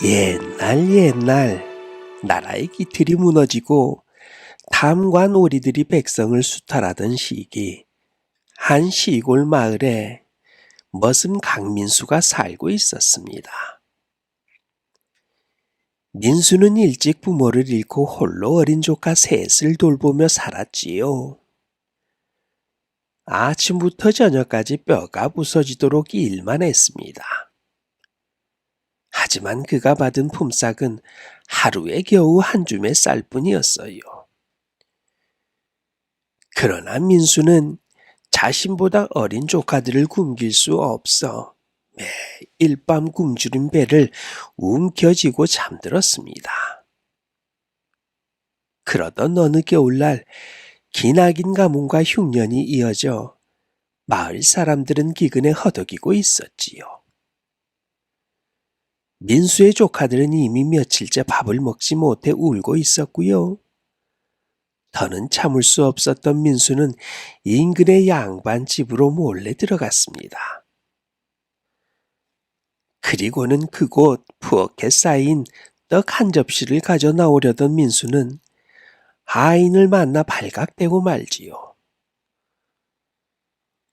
옛날 옛날 나라의 기틀이 무너지고 탐관 오리들이 백성을 수탈하던 시기, 한 시골 마을에 머슴 강민수가 살고 있었습니다. 민수는 일찍 부모를 잃고 홀로 어린 조카 셋을 돌보며 살았지요. 아침부터 저녁까지 뼈가 부서지도록 일만 했습니다. 하지만 그가 받은 품삯은 하루에 겨우 한 줌의 쌀뿐이었어요. 그러나 민수는 자신보다 어린 조카들을 굶길 수 없어 매일 밤 굶주린 배를 움켜쥐고 잠들었습니다. 그러던 어느 겨울날 기나긴 가뭄과 흉년이 이어져 마을 사람들은 기근에 허덕이고 있었지요. 민수의 조카들은 이미 며칠째 밥을 먹지 못해 울고 있었고요. 더는 참을 수 없었던 민수는 인근의 양반집으로 몰래 들어갔습니다. 그리고는 그곳 푸억해 쌓인 떡 한 접시를 가져 나오려던 민수는 하인을 만나 발각대고 말지요.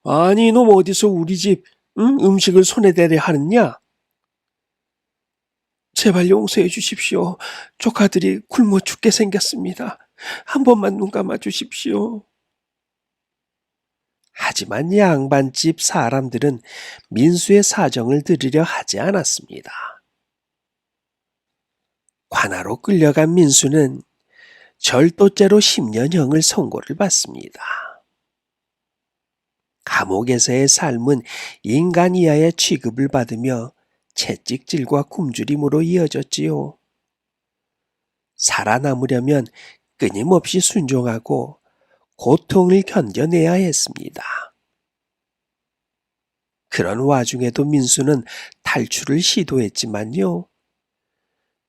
아니 이놈 어디서 우리 집 음식을 손에 대려 하느냐? 제발 용서해 주십시오. 조카들이 굶어 죽게 생겼습니다. 한 번만 눈 감아 주십시오. 하지만 양반집 사람들은 민수의 사정을 들으려 하지 않았습니다. 관아로 끌려간 민수는 절도죄로 10년형을 선고를 받습니다. 감옥에서의 삶은 인간 이하의 취급을 받으며 채찍질과 굶주림으로 이어졌지요. 살아남으려면 끊임없이 순종하고 고통을 견뎌내야 했습니다. 그런 와중에도 민수는 탈출을 시도했지만요.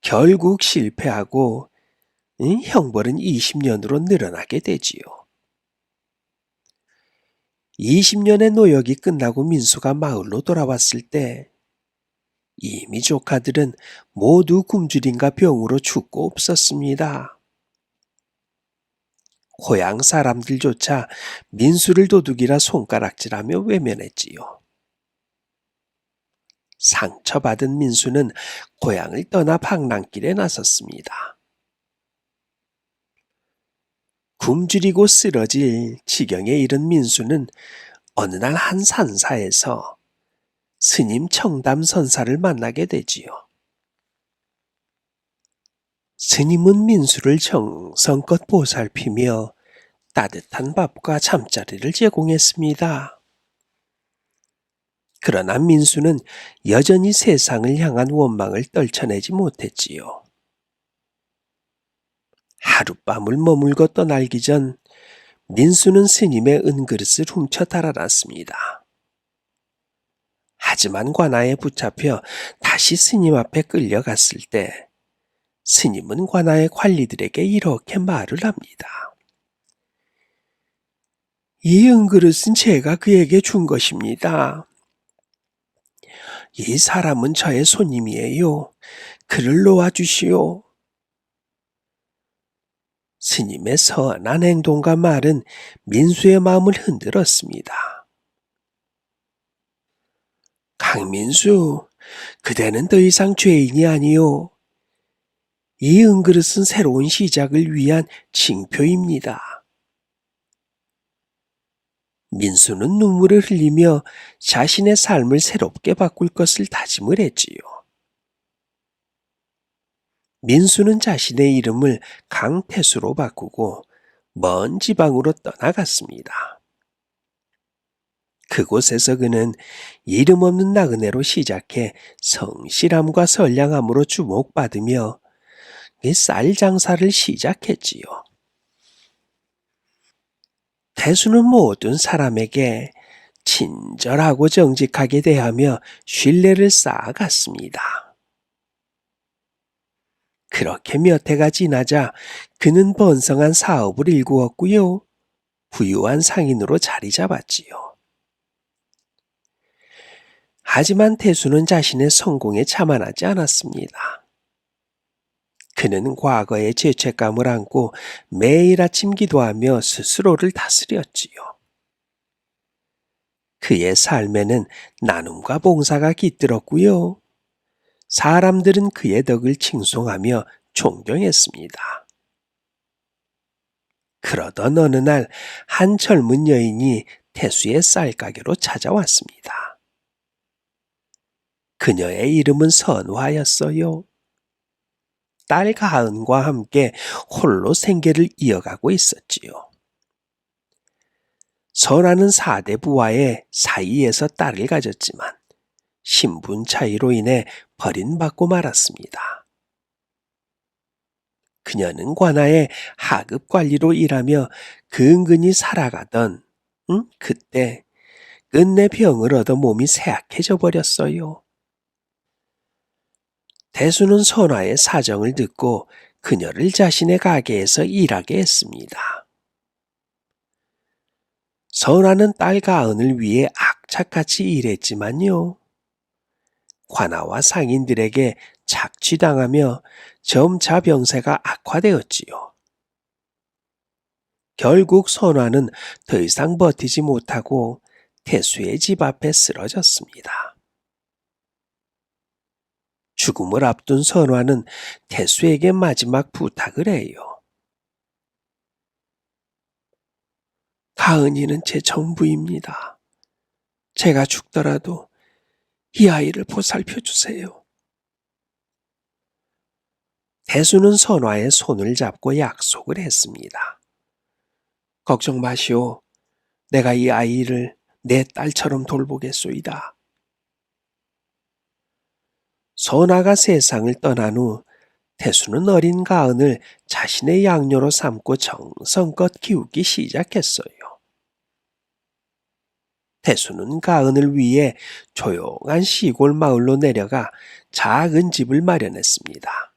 결국 실패하고 형벌은 20년으로 늘어나게 되지요. 20년의 노역이 끝나고 민수가 마을로 돌아왔을 때 이미 조카들은 모두 굶주림과 병으로 죽고 없었습니다. 고향 사람들조차 민수를 도둑이라 손가락질하며 외면했지요. 상처받은 민수는 고향을 떠나 방랑길에 나섰습니다. 굶주리고 쓰러질 지경에 이른 민수는 어느 날 한 산사에서 스님 청담 선사를 만나게 되지요. 스님은 민수를 정성껏 보살피며 따뜻한 밥과 잠자리를 제공했습니다. 그러나 민수는 여전히 세상을 향한 원망을 떨쳐내지 못했지요. 하룻밤을 머물고 떠나기 전 민수는 스님의 은그릇을 훔쳐 달아났습니다. 하지만 관아에 붙잡혀 다시 스님 앞에 끌려갔을 때 스님은 관아의 관리들에게 이렇게 말을 합니다. 이 은그릇은 제가 그에게 준 것입니다. 이 사람은 저의 손님이에요. 그를 놓아주시오. 스님의 선한 행동과 말은 민수의 마음을 흔들었습니다. 강민수, 그대는 더 이상 죄인이 아니오. 이 은그릇은 새로운 시작을 위한 징표입니다. 민수는 눈물을 흘리며 자신의 삶을 새롭게 바꿀 것을 다짐을 했지요. 민수는 자신의 이름을 강태수로 바꾸고 먼 지방으로 떠나갔습니다. 그곳에서 그는 이름 없는 나그네로 시작해 성실함과 선량함으로 주목받으며 쌀 장사를 시작했지요. 태수는 모든 사람에게 친절하고 정직하게 대하며 신뢰를 쌓아갔습니다. 그렇게 몇 해가 지나자 그는 번성한 사업을 일구었고요. 부유한 상인으로 자리 잡았지요. 하지만 태수는 자신의 성공에 자만하지 않았습니다. 그는 과거의 죄책감을 안고 매일 아침 기도하며 스스로를 다스렸지요. 그의 삶에는 나눔과 봉사가 깃들었고요. 사람들은 그의 덕을 칭송하며 존경했습니다. 그러던 어느 날 한 젊은 여인이 태수의 쌀가게로 찾아왔습니다. 그녀의 이름은 선화였어요. 딸 가은과 함께 홀로 생계를 이어가고 있었지요. 선화는 4대 부와의 사이에서 딸을 가졌지만 신분 차이로 인해 버림받고 말았습니다. 그녀는 관아의 하급 관리로 일하며 근근히 살아가던 그때 끝내 병을 얻어 몸이 쇠약해져 버렸어요. 대수는 선화의 사정을 듣고 그녀를 자신의 가게에서 일하게 했습니다. 선화는 딸 가은을 위해 악착같이 일했지만요. 관아와 상인들에게 착취당하며 점차 병세가 악화되었지요. 결국 선화는 더 이상 버티지 못하고 태수의 집 앞에 쓰러졌습니다. 죽음을 앞둔 선화는 태수에게 마지막 부탁을 해요. 가은이는 제 전부입니다. 제가 죽더라도 이 아이를 보살펴 주세요. 태수는 선화의 손을 잡고 약속을 했습니다. 걱정 마시오. 내가 이 아이를 내 딸처럼 돌보겠소이다. 선화가 세상을 떠난 후 태수는 어린 가은을 자신의 양녀로 삼고 정성껏 키우기 시작했어요. 태수는 가은을 위해 조용한 시골 마을로 내려가 작은 집을 마련했습니다.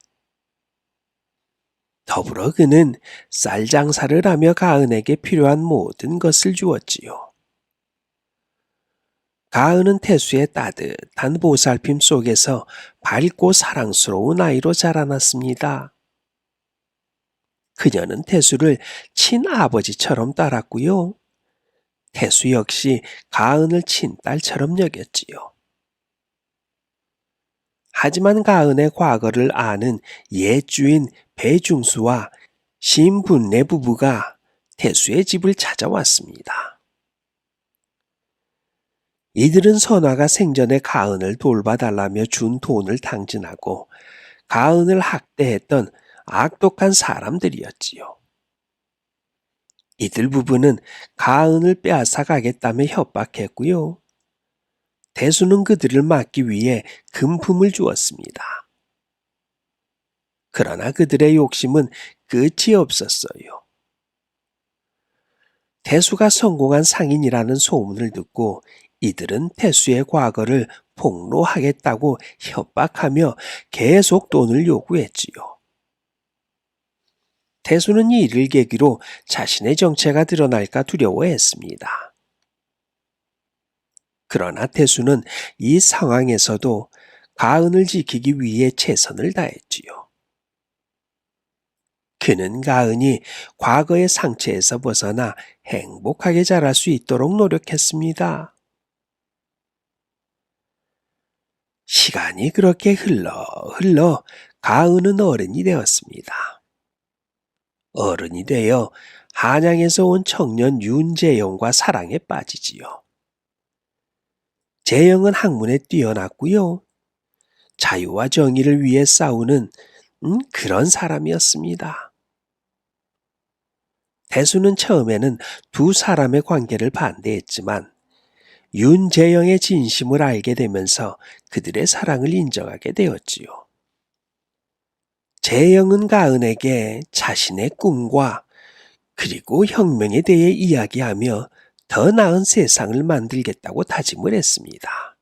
더불어 그는 쌀 장사를 하며 가은에게 필요한 모든 것을 주었지요. 가은은 태수의 따뜻한 보살핌 속에서 밝고 사랑스러운 아이로 자라났습니다. 그녀는 태수를 친아버지처럼 따랐고요. 태수 역시 가은을 친딸처럼 여겼지요. 하지만 가은의 과거를 아는 옛 주인 배중수와 신분내 부부가 태수의 집을 찾아왔습니다. 이들은 선화가 생전에 가은을 돌봐달라며 준 돈을 탕진하고 가은을 학대했던 악독한 사람들이었지요. 이들 부부는 가은을 빼앗아 가겠다며 협박했고요. 대수는 그들을 막기 위해 금품을 주었습니다. 그러나 그들의 욕심은 끝이 없었어요. 태수가 성공한 상인이라는 소문을 듣고 이들은 태수의 과거를 폭로하겠다고 협박하며 계속 돈을 요구했지요. 태수는 이 일을 계기로 자신의 정체가 드러날까 두려워했습니다. 그러나 태수는 이 상황에서도 가은을 지키기 위해 최선을 다했지요. 그는 가은이 과거의 상처에서 벗어나 행복하게 자랄 수 있도록 노력했습니다. 시간이 그렇게 흘러 가은은 어른이 되었습니다. 어른이 되어 한양에서 온 청년 윤재영과 사랑에 빠지지요. 재영은 학문에 뛰어났고요. 자유와 정의를 위해 싸우는 그런 사람이었습니다. 대수는 처음에는 두 사람의 관계를 반대했지만 윤재영의 진심을 알게 되면서 그들의 사랑을 인정하게 되었지요. 재영은 가은에게 자신의 꿈과 그리고 혁명에 대해 이야기하며 더 나은 세상을 만들겠다고 다짐을 했습니다.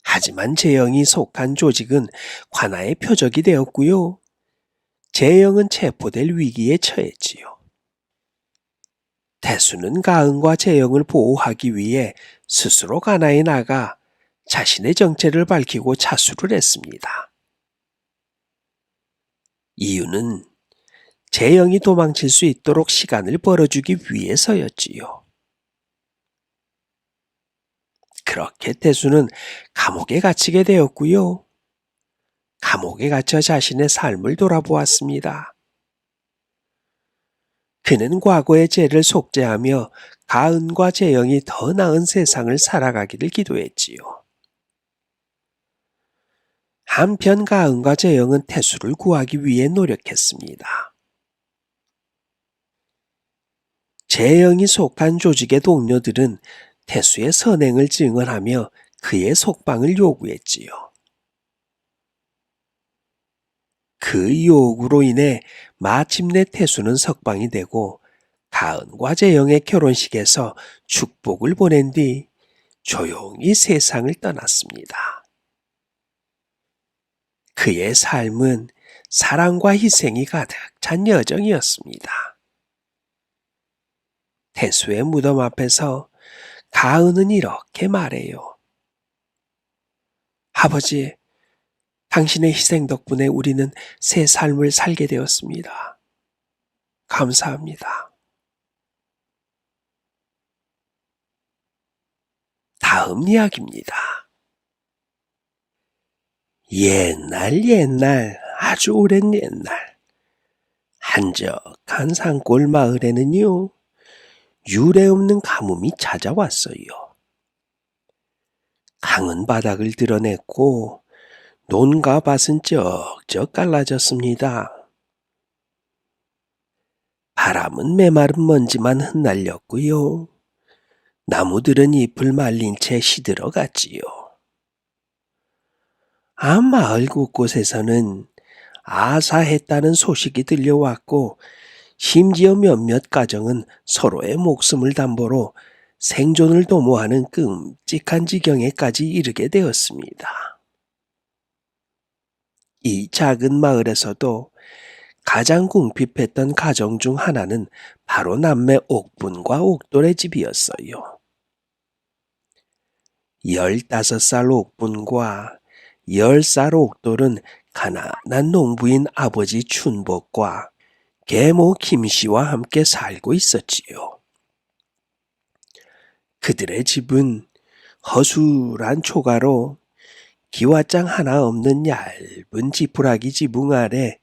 하지만 재영이 속한 조직은 관아의 표적이 되었고요. 재영은 체포될 위기에 처했지요. 대수는 가은과 재영을 보호하기 위해 스스로 관아에 나가 자신의 정체를 밝히고 자수를 했습니다. 이유는 재영이 도망칠 수 있도록 시간을 벌어주기 위해서였지요. 그렇게 태수는 감옥에 갇히게 되었고요. 감옥에 갇혀 자신의 삶을 돌아보았습니다. 그는 과거의 죄를 속죄하며 가은과 재영이 더 나은 세상을 살아가기를 기도했지요. 한편 가은과 재영은 태수를 구하기 위해 노력했습니다. 재영이 속한 조직의 동료들은 태수의 선행을 증언하며 그의 속방을 요구했지요. 그 요구로 인해 마침내 태수는 석방이 되고 가은과 재영의 결혼식에서 축복을 보낸 뒤 조용히 세상을 떠났습니다. 그의 삶은 사랑과 희생이 가득 찬 여정이었습니다. 태수의 무덤 앞에서 가은은 이렇게 말해요. 아버지, 당신의 희생 덕분에 우리는 새 삶을 살게 되었습니다. 감사합니다. 다음 이야기입니다. 옛날, 아주 오랜 옛날, 한적한 산골 마을에는요, 유례 없는 가뭄이 찾아왔어요. 강은 바닥을 드러냈고 논과 밭은 쩍쩍 갈라졌습니다. 바람은 메마른 먼지만 흩날렸고요. 나무들은 잎을 말린 채 시들어갔지요. 마을 곳곳에서는 아사했다는 소식이 들려왔고 심지어 몇몇 가정은 서로의 목숨을 담보로 생존을 도모하는 끔찍한 지경에까지 이르게 되었습니다. 이 작은 마을에서도 가장 궁핍했던 가정 중 하나는 바로 남매 옥분과 옥돌의 집이었어요. 15살 옥분과 10살 옥돌은 가난한 농부인 아버지 춘복과 계모 김씨와 함께 살고 있었지요. 그들의 집은 허술한 초가로 기와장 하나 없는 얇은 지푸라기 지붕 아래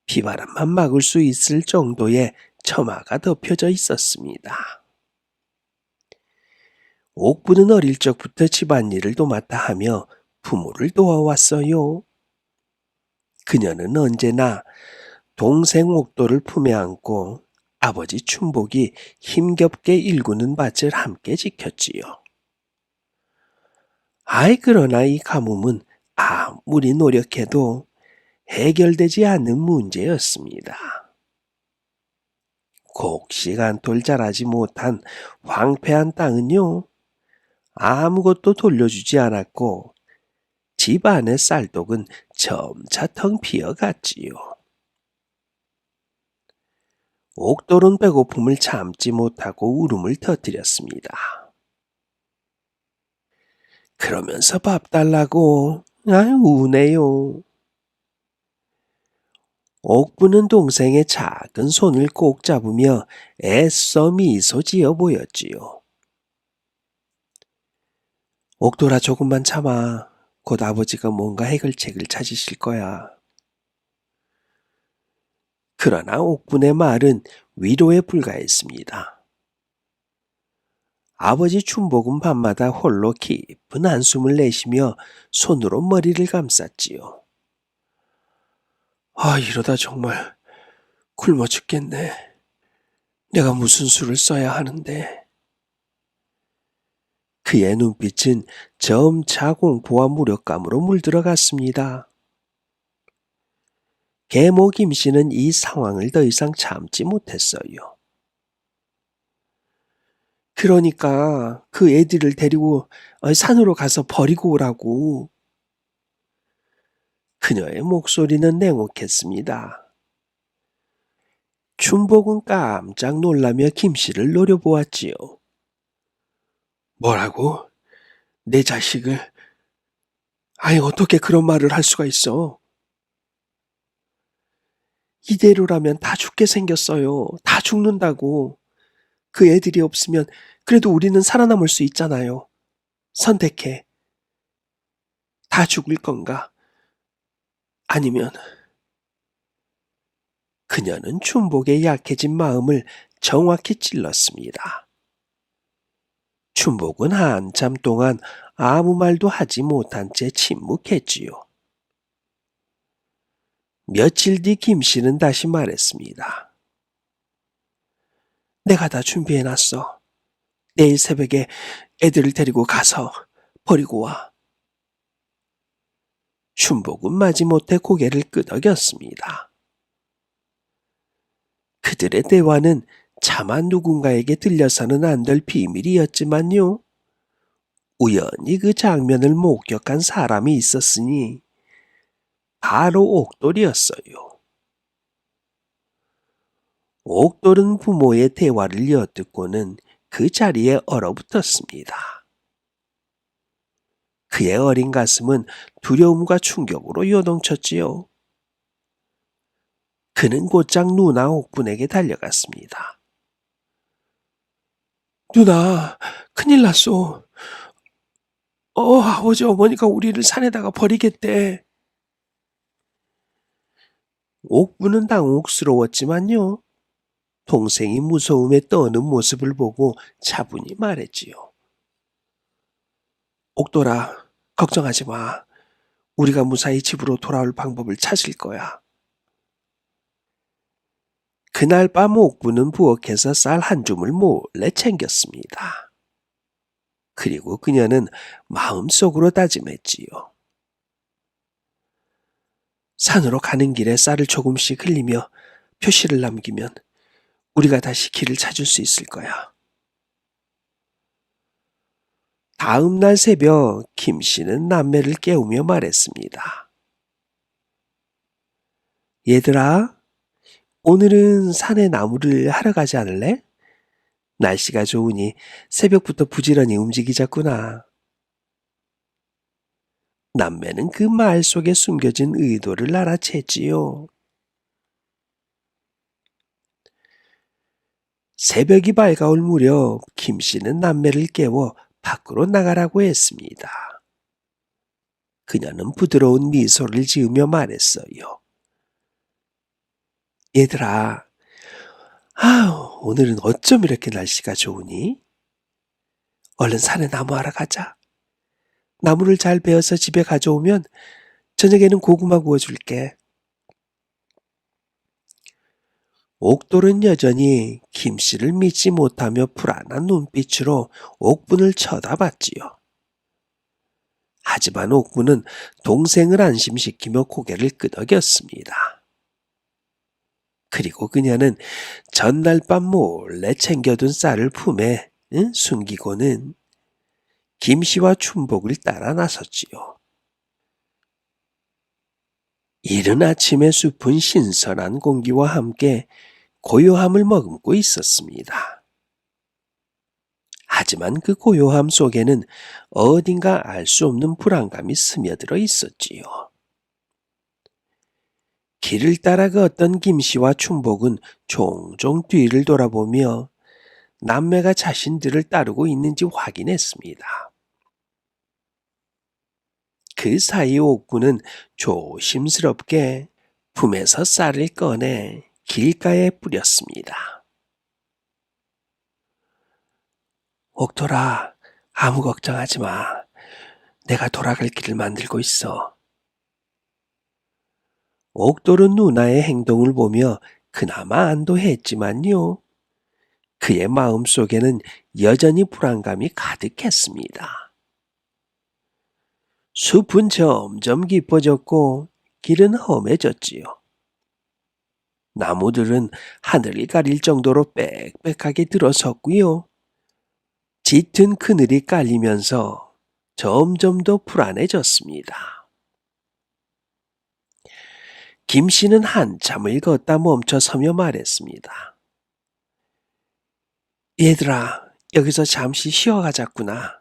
비바람만 막을 수 있을 정도의 처마가 덮여져 있었습니다. 옥부는 어릴 적부터 집안일을 도맡아 하며 부모를 도와왔어요. 그녀는 언제나 동생 옥도를 품에 안고 아버지 춘복이 힘겹게 일구는 밭을 함께 지켰지요. 그러나 이 가뭄은 아무리 노력해도 해결되지 않는 문제였습니다. 곡식안톨 자라지 못한 황폐한 땅은요, 아무것도 돌려주지 않았고 집 안의 쌀독은 점차 텅 비어갔지요. 옥돌은 배고픔을 참지 못하고 울음을 터뜨렸습니다. 그러면서 밥 달라고 우네요. 옥부는 동생의 작은 손을 꼭 잡으며 애써 미소 지어 보였지요. 옥돌아, 조금만 참아. 곧 아버지가 뭔가 해결책을 찾으실 거야. 그러나 옥분의 말은 위로에 불과했습니다. 아버지 춘복은 밤마다 홀로 깊은 한숨을 내쉬며 손으로 머리를 감쌌지요. 이러다 정말 굶어 죽겠네. 내가 무슨 수를 써야 하는데. 그의 눈빛은 점차 공포와 무력감으로 물들어갔습니다. 계모 김씨는 이 상황을 더 이상 참지 못했어요. 그러니까 그 애들을 데리고 산으로 가서 버리고 오라고. 그녀의 목소리는 냉혹했습니다. 춘복은 깜짝 놀라며 김씨를 노려보았지요. 뭐라고? 내 자식을? 어떻게 그런 말을 할 수가 있어? 이대로라면 다 죽게 생겼어요. 다 죽는다고. 그 애들이 없으면 그래도 우리는 살아남을 수 있잖아요. 선택해. 다 죽을 건가? 아니면 그녀는 춘복의 약해진 마음을 정확히 찔렀습니다. 춘복은 한참 동안 아무 말도 하지 못한 채 침묵했지요. 며칠 뒤 김씨는 다시 말했습니다. 내가 다 준비해놨어. 내일 새벽에 애들을 데리고 가서 버리고 와. 춘복은 마지못해 고개를 끄덕였습니다. 그들의 대화는 차마 누군가에게 들려서는 안 될 비밀이었지만요. 우연히 그 장면을 목격한 사람이 있었으니 바로 옥돌이었어요. 옥돌은 부모의 대화를 엿듣고는 그 자리에 얼어붙었습니다. 그의 어린 가슴은 두려움과 충격으로 요동쳤지요. 그는 곧장 누나 옥분에게 달려갔습니다. 누나, 큰일 났소. 아버지 어머니가 우리를 산에다가 버리겠대. 옥분은 당혹스러웠지만요. 동생이 무서움에 떠는 모습을 보고 차분히 말했지요. 옥돌아, 걱정하지 마. 우리가 무사히 집으로 돌아올 방법을 찾을 거야. 그날 밤 옥부는 부엌에서 쌀 한 줌을 몰래 챙겼습니다. 그리고 그녀는 마음속으로 다짐했지요. 산으로 가는 길에 쌀을 조금씩 흘리며 표시를 남기면 우리가 다시 길을 찾을 수 있을 거야. 다음 날 새벽 김 씨는 남매를 깨우며 말했습니다. 얘들아, 오늘은 산에 나무를 하러 가지 않을래? 날씨가 좋으니 새벽부터 부지런히 움직이자꾸나. 남매는 그 말 속에 숨겨진 의도를 알아챘지요. 새벽이 밝아올 무렵 김 씨는 남매를 깨워 밖으로 나가라고 했습니다. 그녀는 부드러운 미소를 지으며 말했어요. 얘들아, 오늘은 어쩜 이렇게 날씨가 좋으니? 얼른 산에 나무하러 가자. 나무를 잘 베어서 집에 가져오면 저녁에는 고구마 구워줄게. 옥돌은 여전히 김 씨를 믿지 못하며 불안한 눈빛으로 옥분을 쳐다봤지요. 하지만 옥분은 동생을 안심시키며 고개를 끄덕였습니다. 그리고 그녀는 전날 밤 몰래 챙겨둔 쌀을 품에 숨기고는 김씨와 춘복을 따라 나섰지요. 이른 아침의 숲은 신선한 공기와 함께 고요함을 머금고 있었습니다. 하지만 그 고요함 속에는 어딘가 알 수 없는 불안감이 스며들어 있었지요. 길을 따라 걷던 김씨와 춘복은 종종 뒤를 돌아보며 남매가 자신들을 따르고 있는지 확인했습니다. 그 사이 옥부는 조심스럽게 품에서 쌀을 꺼내 길가에 뿌렸습니다. 옥돌아, 아무 걱정하지 마. 내가 돌아갈 길을 만들고 있어. 옥돌은 누나의 행동을 보며 그나마 안도했지만요. 그의 마음속에는 여전히 불안감이 가득했습니다. 숲은 점점 깊어졌고 길은 험해졌지요. 나무들은 하늘을 가릴 정도로 빽빽하게 들어섰고요. 짙은 그늘이 깔리면서 점점 더 불안해졌습니다. 김 씨는 한참을 걷다 멈춰서며 말했습니다. 얘들아, 여기서 잠시 쉬어가자꾸나.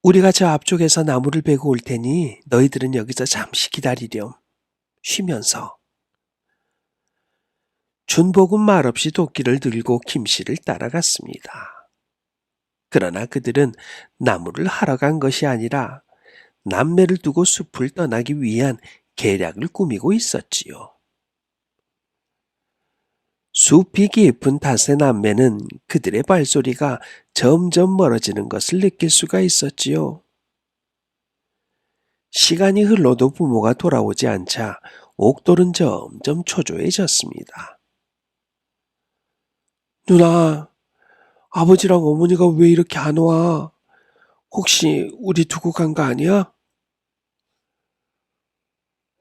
우리가 저 앞쪽에서 나무를 베고 올 테니 너희들은 여기서 잠시 기다리렴. 쉬면서. 준복은 말없이 도끼를 들고 김씨를 따라갔습니다. 그러나 그들은 나무를 하러 간 것이 아니라 남매를 두고 숲을 떠나기 위한 계략을 꾸미고 있었지요. 숲이 깊은 탓에 남매는 그들의 발소리가 점점 멀어지는 것을 느낄 수가 있었지요. 시간이 흘러도 부모가 돌아오지 않자 옥돌은 점점 초조해졌습니다. 누나, 아버지랑 어머니가 왜 이렇게 안 와? 혹시 우리 두고 간 거 아니야?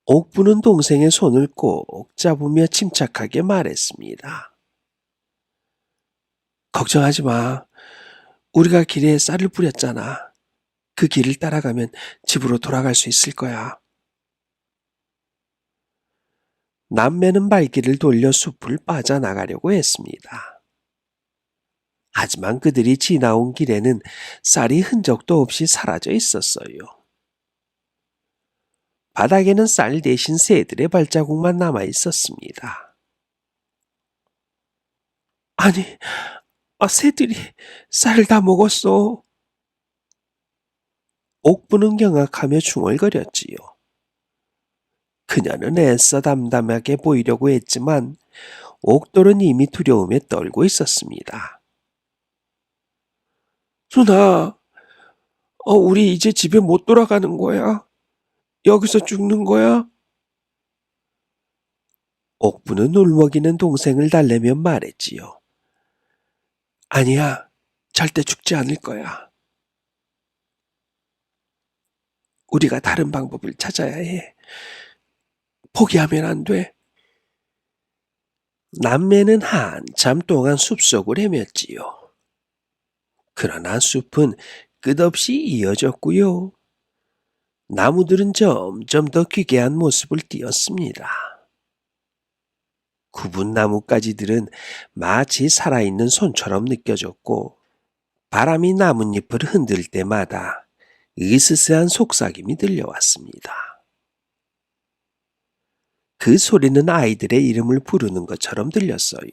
옥부는 동생의 손을 꼭 잡으며 침착하게 말했습니다. 걱정하지 마. 우리가 길에 쌀을 뿌렸잖아. 그 길을 따라가면 집으로 돌아갈 수 있을 거야. 남매는 발길을 돌려 숲을 빠져나가려고 했습니다. 하지만 그들이 지나온 길에는 쌀이 흔적도 없이 사라져 있었어요. 바닥에는 쌀 대신 새들의 발자국만 남아 있었습니다. 아니, 새들이 쌀을 다 먹었어. 옥부는 경악하며 중얼거렸지요. 그녀는 애써 담담하게 보이려고 했지만 옥돌은 이미 두려움에 떨고 있었습니다. 누나, 우리 이제 집에 못 돌아가는 거야? 여기서 죽는 거야? 옥부는 울먹이는 동생을 달래며 말했지요. 아니야, 절대 죽지 않을 거야. 우리가 다른 방법을 찾아야 해. 포기하면 안 돼. 남매는 한참 동안 숲속을 헤맸지요. 그러나 숲은 끝없이 이어졌고요. 나무들은 점점 더 기괴한 모습을 띠었습니다. 굽은 나뭇가지들은 마치 살아있는 손처럼 느껴졌고 바람이 나뭇잎을 흔들 때마다 으스스한 속삭임이 들려왔습니다. 그 소리는 아이들의 이름을 부르는 것처럼 들렸어요.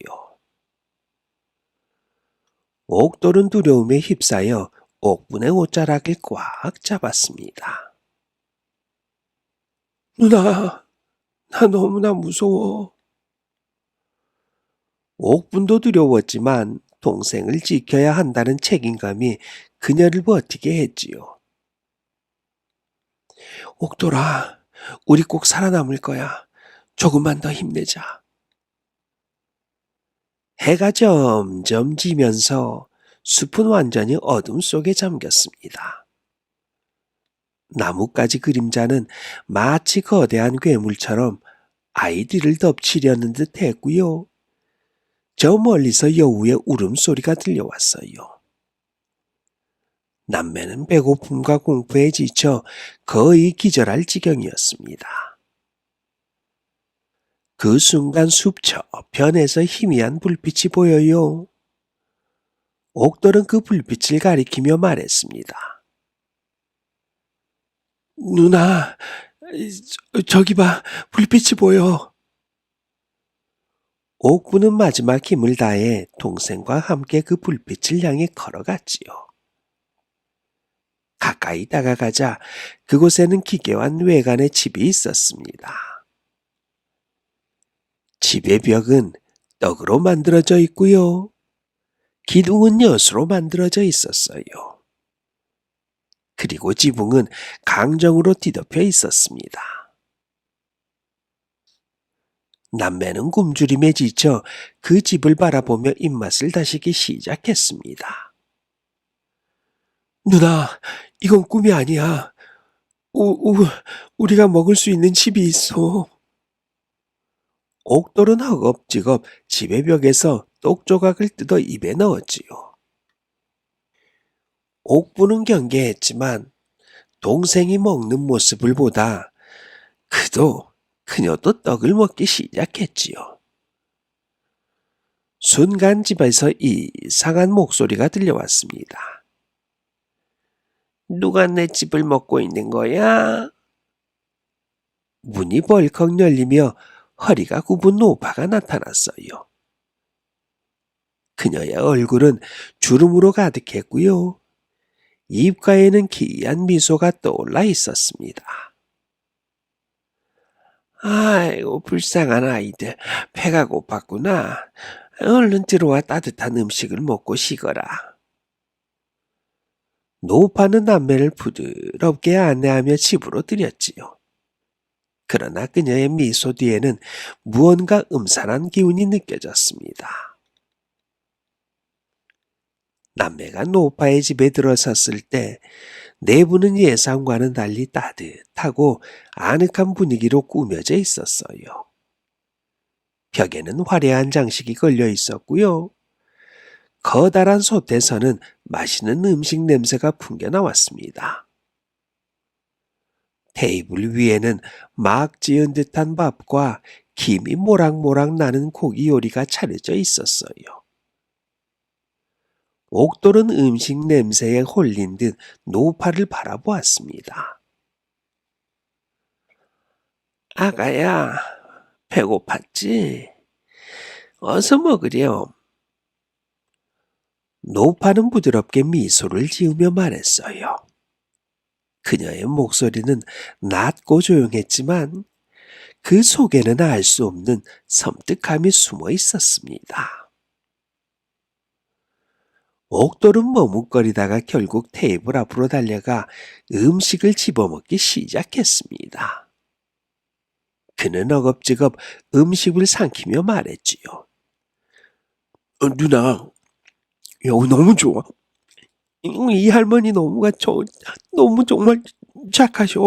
옥돌은 두려움에 휩싸여 옥분의 옷자락을 꽉 잡았습니다. 누나, 나 너무나 무서워. 옥분도 두려웠지만 동생을 지켜야 한다는 책임감이 그녀를 버티게 했지요. 옥돌아, 우리 꼭 살아남을 거야. 조금만 더 힘내자. 해가 점점 지면서 숲은 완전히 어둠 속에 잠겼습니다. 나뭇가지 그림자는 마치 거대한 괴물처럼 아이들을 덮치려는 듯 했고요. 저 멀리서 여우의 울음소리가 들려왔어요. 남매는 배고픔과 공포에 지쳐 거의 기절할 지경이었습니다. 그 순간 숲 저편에서 희미한 불빛이 보여요. 옥돌은 그 불빛을 가리키며 말했습니다. 누나, 저기 봐, 불빛이 보여. 옥부는 마지막 힘을 다해 동생과 함께 그 불빛을 향해 걸어갔지요. 가까이 다가가자 그곳에는 기괴한 외관의 집이 있었습니다. 집의 벽은 떡으로 만들어져 있고요. 기둥은 엿으로 만들어져 있었어요. 그리고 지붕은 강정으로 뒤덮여 있었습니다. 남매는 굶주림에 지쳐 그 집을 바라보며 입맛을 다시기 시작했습니다. 누나, 이건 꿈이 아니야. 우리가 먹을 수 있는 집이 있어. 옥돌은 허겁지겁 집의 벽에서 떡 조각을 뜯어 입에 넣었지요. 옥부는 경계했지만 동생이 먹는 모습을 보다 그녀도 떡을 먹기 시작했지요. 순간 집에서 이상한 목소리가 들려왔습니다. 누가 내 집을 먹고 있는 거야? 문이 벌컥 열리며 허리가 굽은 노파가 나타났어요. 그녀의 얼굴은 주름으로 가득했고요. 입가에는 기이한 미소가 떠올라 있었습니다. 아이고, 불쌍한 아이들. 배가 고팠구나. 얼른 들어와 따뜻한 음식을 먹고 쉬거라. 노파는 남매를 부드럽게 안내하며 집으로 들였지요. 그러나 그녀의 미소 뒤에는 무언가 음산한 기운이 느껴졌습니다. 남매가 노파의 집에 들어섰을 때 내부는 예상과는 달리 따뜻하고 아늑한 분위기로 꾸며져 있었어요. 벽에는 화려한 장식이 걸려 있었고요. 커다란 솥에서는 맛있는 음식 냄새가 풍겨 나왔습니다. 테이블 위에는 막 지은 듯한 밥과 김이 모락모락 나는 고기 요리가 차려져 있었어요. 옥돌은 음식 냄새에 홀린 듯 노파를 바라보았습니다. 아가야, 배고팠지? 어서 먹으렴. 노파는 부드럽게 미소를 지으며 말했어요. 그녀의 목소리는 낮고 조용했지만 그 속에는 알 수 없는 섬뜩함이 숨어 있었습니다. 옥돌은 머뭇거리다가 결국 테이블 앞으로 달려가 음식을 집어먹기 시작했습니다. 그는 어겁지겁 음식을 삼키며 말했지요. 누나, 여기 너무 좋아. 이 할머니 너무 정말 착하셔.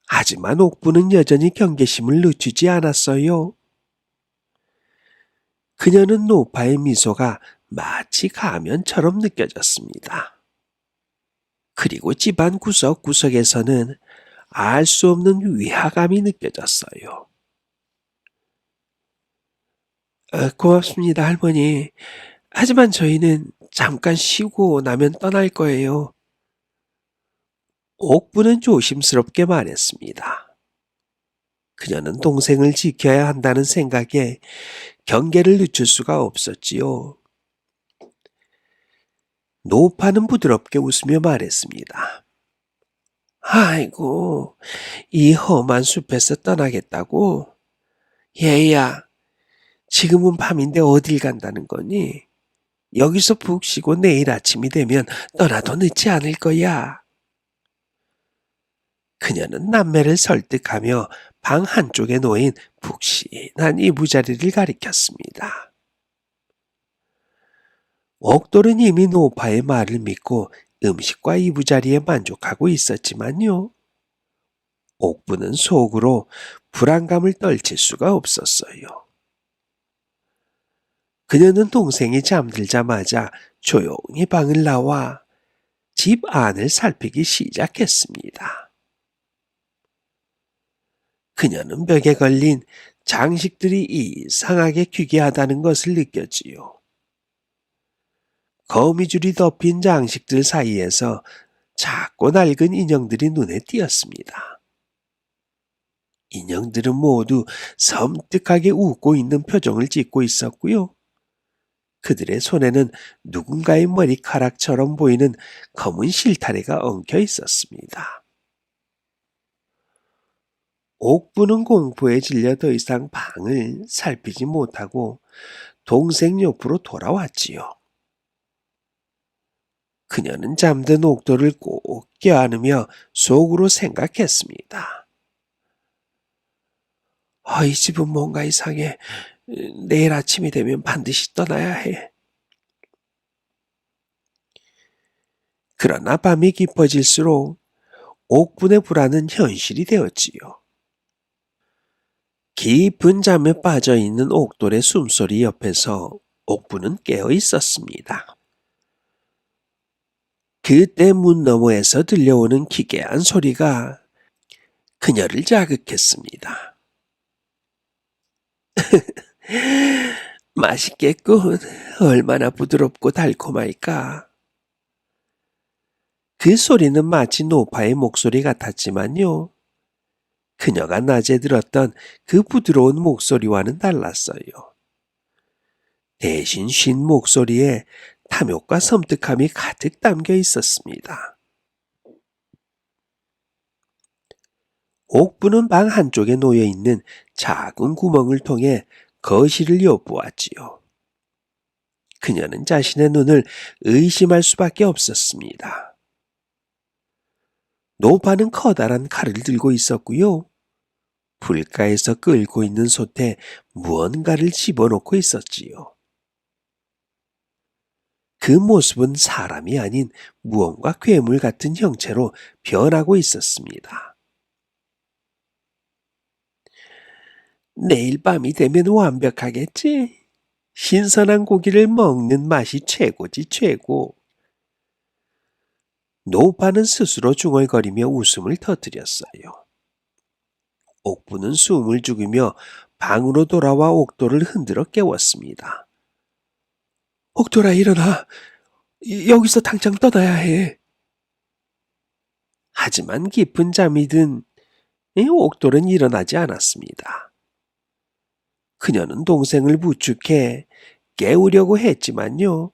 하지만 옥부는 여전히 경계심을 늦추지 않았어요. 그녀는 노파의 미소가 마치 가면처럼 느껴졌습니다. 그리고 집안 구석구석에서는 알 수 없는 위화감이 느껴졌어요. 고맙습니다, 할머니. 하지만 저희는 잠깐 쉬고 나면 떠날 거예요. 옥부는 조심스럽게 말했습니다. 그녀는 동생을 지켜야 한다는 생각에 경계를 늦출 수가 없었지요. 노파는 부드럽게 웃으며 말했습니다. 아이고, 이 험한 숲에서 떠나겠다고? 얘야, 지금은 밤인데 어딜 간다는 거니? 여기서 푹 쉬고 내일 아침이 되면 떠나도 늦지 않을 거야. 그녀는 남매를 설득하며 방 한쪽에 놓인 푹신한 이부자리를 가리켰습니다. 옥돌은 이미 노파의 말을 믿고 음식과 이부자리에 만족하고 있었지만요. 옥부는 속으로 불안감을 떨칠 수가 없었어요. 그녀는 동생이 잠들자마자 조용히 방을 나와 집 안을 살피기 시작했습니다. 그녀는 벽에 걸린 장식들이 이상하게 귀귀하다는 것을 느꼈지요. 거미줄이 덮인 장식들 사이에서 작고 낡은 인형들이 눈에 띄었습니다. 인형들은 모두 섬뜩하게 웃고 있는 표정을 짓고 있었고요. 그들의 손에는 누군가의 머리카락처럼 보이는 검은 실타래가 엉켜 있었습니다. 옥부는 공포에 질려 더 이상 방을 살피지 못하고 동생 옆으로 돌아왔지요. 그녀는 잠든 옥돌을 꼭 껴안으며 속으로 생각했습니다. 이 집은 뭔가 이상해. 내일 아침이 되면 반드시 떠나야 해. 그러나 밤이 깊어질수록 옥분의 불안은 현실이 되었지요. 깊은 잠에 빠져있는 옥돌의 숨소리 옆에서 옥분은 깨어 있었습니다. 그때 문 너머에서 들려오는 기괴한 소리가 그녀를 자극했습니다. 맛있겠군. 얼마나 부드럽고 달콤할까. 그 소리는 마치 노파의 목소리 같았지만요. 그녀가 낮에 들었던 그 부드러운 목소리와는 달랐어요. 대신 쉰 목소리에 탐욕과 섬뜩함이 가득 담겨 있었습니다. 옥부는 방 한쪽에 놓여 있는 작은 구멍을 통해 거실을 엿보았지요. 그녀는 자신의 눈을 의심할 수밖에 없었습니다. 노파는 커다란 칼을 들고 있었고요. 불가에서 끓고 있는 솥에 무언가를 집어넣고 있었지요. 그 모습은 사람이 아닌 무언가 괴물 같은 형체로 변하고 있었습니다. 내일 밤이 되면 완벽하겠지? 신선한 고기를 먹는 맛이 최고지 최고. 노파는 스스로 중얼거리며 웃음을 터뜨렸어요. 옥부는 숨을 죽이며 방으로 돌아와 옥도를 흔들어 깨웠습니다. 옥도라 일어나. 여기서 당장 떠나야 해. 하지만 깊은 잠이 든 옥돌은 일어나지 않았습니다. 그녀는 동생을 부축해 깨우려고 했지만요.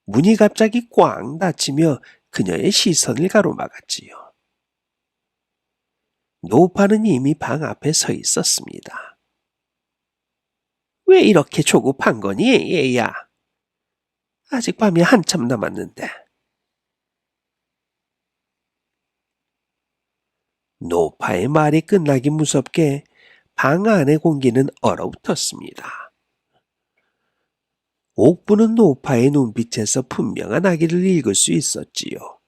문이 갑자기 꽝 닫히며 그녀의 시선을 가로막았지요. 노파는 이미 방 앞에 서 있었습니다. 왜 이렇게 조급한 거니, 얘야? 아직 밤이 한참 남았는데. 노파의 말이 끝나기 무섭게 방 안의 공기는 얼어붙었습니다. 옥부는 노파의 눈빛에서 분명한 악의를 읽을 수 있었지요.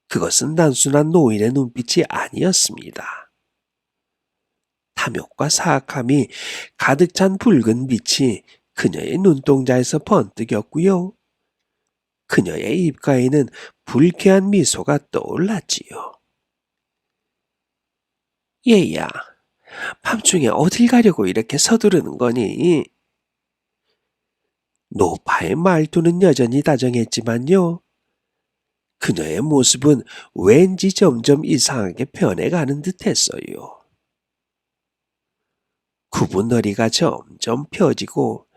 그것은 단순한 노인의 눈빛이 아니었습니다. 탐욕과 사악함이 가득 찬 붉은 빛이 그녀의 눈동자에서 번뜩였고요. 그녀의 입가에는 불쾌한 미소가 떠올랐지요. 얘야, 밤중에 어딜 가려고 이렇게 서두르는 거니? 노파의 말투는 여전히 다정했지만요. 그녀의 모습은 왠지 점점 이상하게 변해가는 듯했어요. 굽은 허리가 점점 펴지고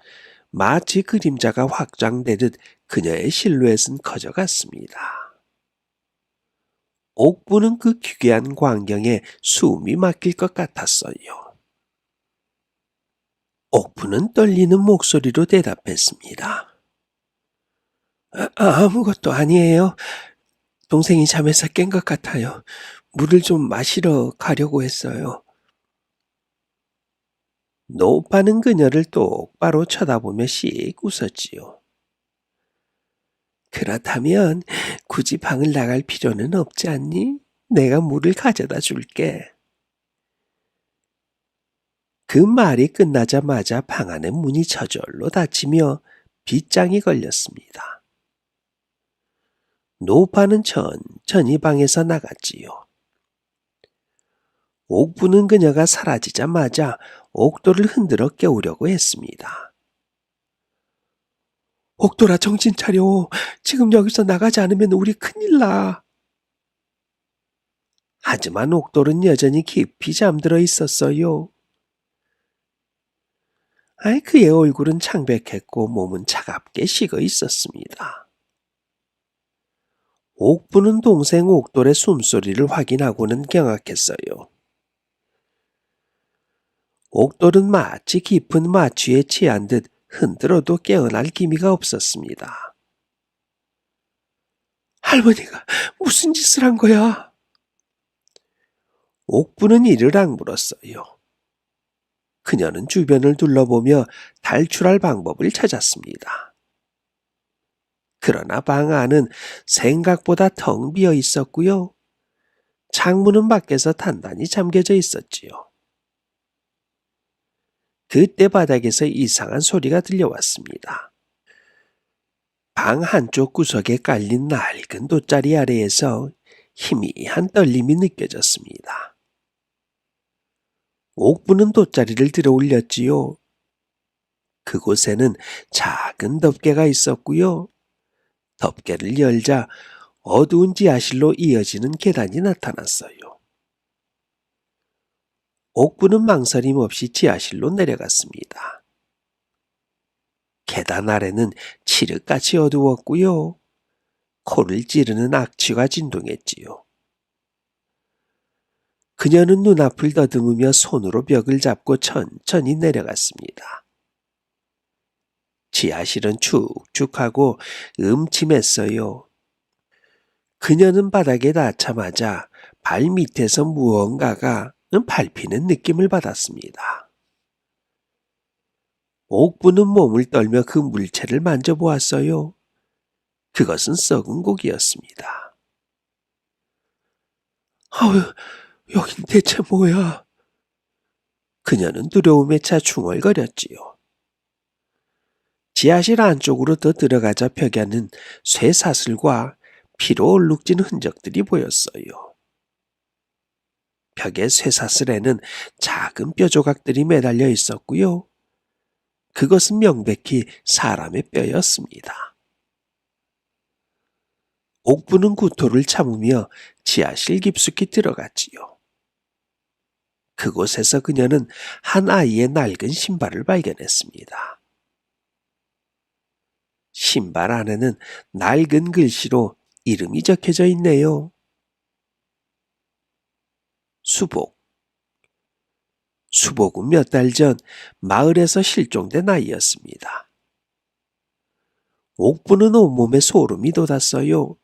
마치 그림자가 확장되듯 그녀의 실루엣은 커져갔습니다. 옥부는 그 기괴한 광경에 숨이 막힐 것 같았어요. 옥부는 떨리는 목소리로 대답했습니다. 아무것도 아니에요. 동생이 잠에서 깬 것 같아요. 물을 좀 마시러 가려고 했어요. 노파는 그녀를 똑바로 쳐다보며 씩 웃었지요. 그렇다면 굳이 방을 나갈 필요는 없지 않니? 내가 물을 가져다 줄게. 그 말이 끝나자마자 방 안의 문이 저절로 닫히며 빗장이 걸렸습니다. 노파는 천천히 방에서 나갔지요. 옥부는 그녀가 사라지자마자 옥도를 흔들어 깨우려고 했습니다. 옥도라 정신 차려. 지금 여기서 나가지 않으면 우리 큰일 나. 하지만 옥돌은 여전히 깊이 잠들어 있었어요. 그의 얼굴은 창백했고 몸은 차갑게 식어 있었습니다. 옥부는 동생 옥돌의 숨소리를 확인하고는 경악했어요. 옥돌은 마치 깊은 마취에 취한 듯 흔들어도 깨어날 기미가 없었습니다. 할머니가 무슨 짓을 한 거야? 옥부는 이를 악물었어요. 그녀는 주변을 둘러보며 탈출할 방법을 찾았습니다. 그러나 방 안은 생각보다 텅 비어 있었고요. 창문은 밖에서 단단히 잠겨져 있었지요. 그때 바닥에서 이상한 소리가 들려왔습니다. 방 한쪽 구석에 깔린 낡은 돗자리 아래에서 희미한 떨림이 느껴졌습니다. 옥부는 돗자리를 들어 올렸지요. 그곳에는 작은 덮개가 있었고요. 덮개를 열자 어두운 지하실로 이어지는 계단이 나타났어요. 옥부는 망설임 없이 지하실로 내려갔습니다. 계단 아래는 칠흑같이 어두웠고요. 코를 찌르는 악취가 진동했지요. 그녀는 눈앞을 더듬으며 손으로 벽을 잡고 천천히 내려갔습니다. 지하실은 축축하고 음침했어요. 그녀는 바닥에 닿자마자 발 밑에서 무언가가 밟히는 느낌을 받았습니다. 옥부는 몸을 떨며 그 물체를 만져보았어요. 그것은 썩은 고기였습니다. 아유, 여긴 대체 뭐야? 그녀는 두려움에 차 중얼거렸지요. 지하실 안쪽으로 더 들어가자 벽에는 쇠사슬과 피로 얼룩진 흔적들이 보였어요. 벽의 쇠사슬에는 작은 뼈 조각들이 매달려 있었고요. 그것은 명백히 사람의 뼈였습니다. 옥부는 구토를 참으며 지하실 깊숙이 들어갔지요. 그곳에서 그녀는 한 아이의 낡은 신발을 발견했습니다. 신발 안에는 낡은 글씨로 이름이 적혀져 있네요. 수복. 수복은 몇 달 전 마을에서 실종된 아이였습니다. 옥부는 온몸에 소름이 돋았어요.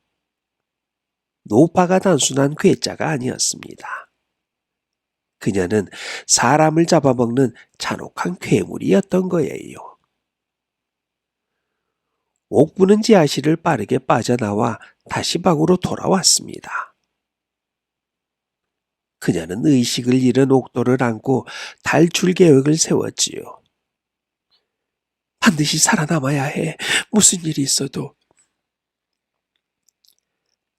노파가 단순한 괴짜가 아니었습니다. 그녀는 사람을 잡아먹는 잔혹한 괴물이었던 거예요. 옥부는 지하실을 빠르게 빠져나와 다시 방으로 돌아왔습니다. 그녀는 의식을 잃은 옥도를 안고 탈출 계획을 세웠지요. 반드시 살아남아야 해. 무슨 일이 있어도.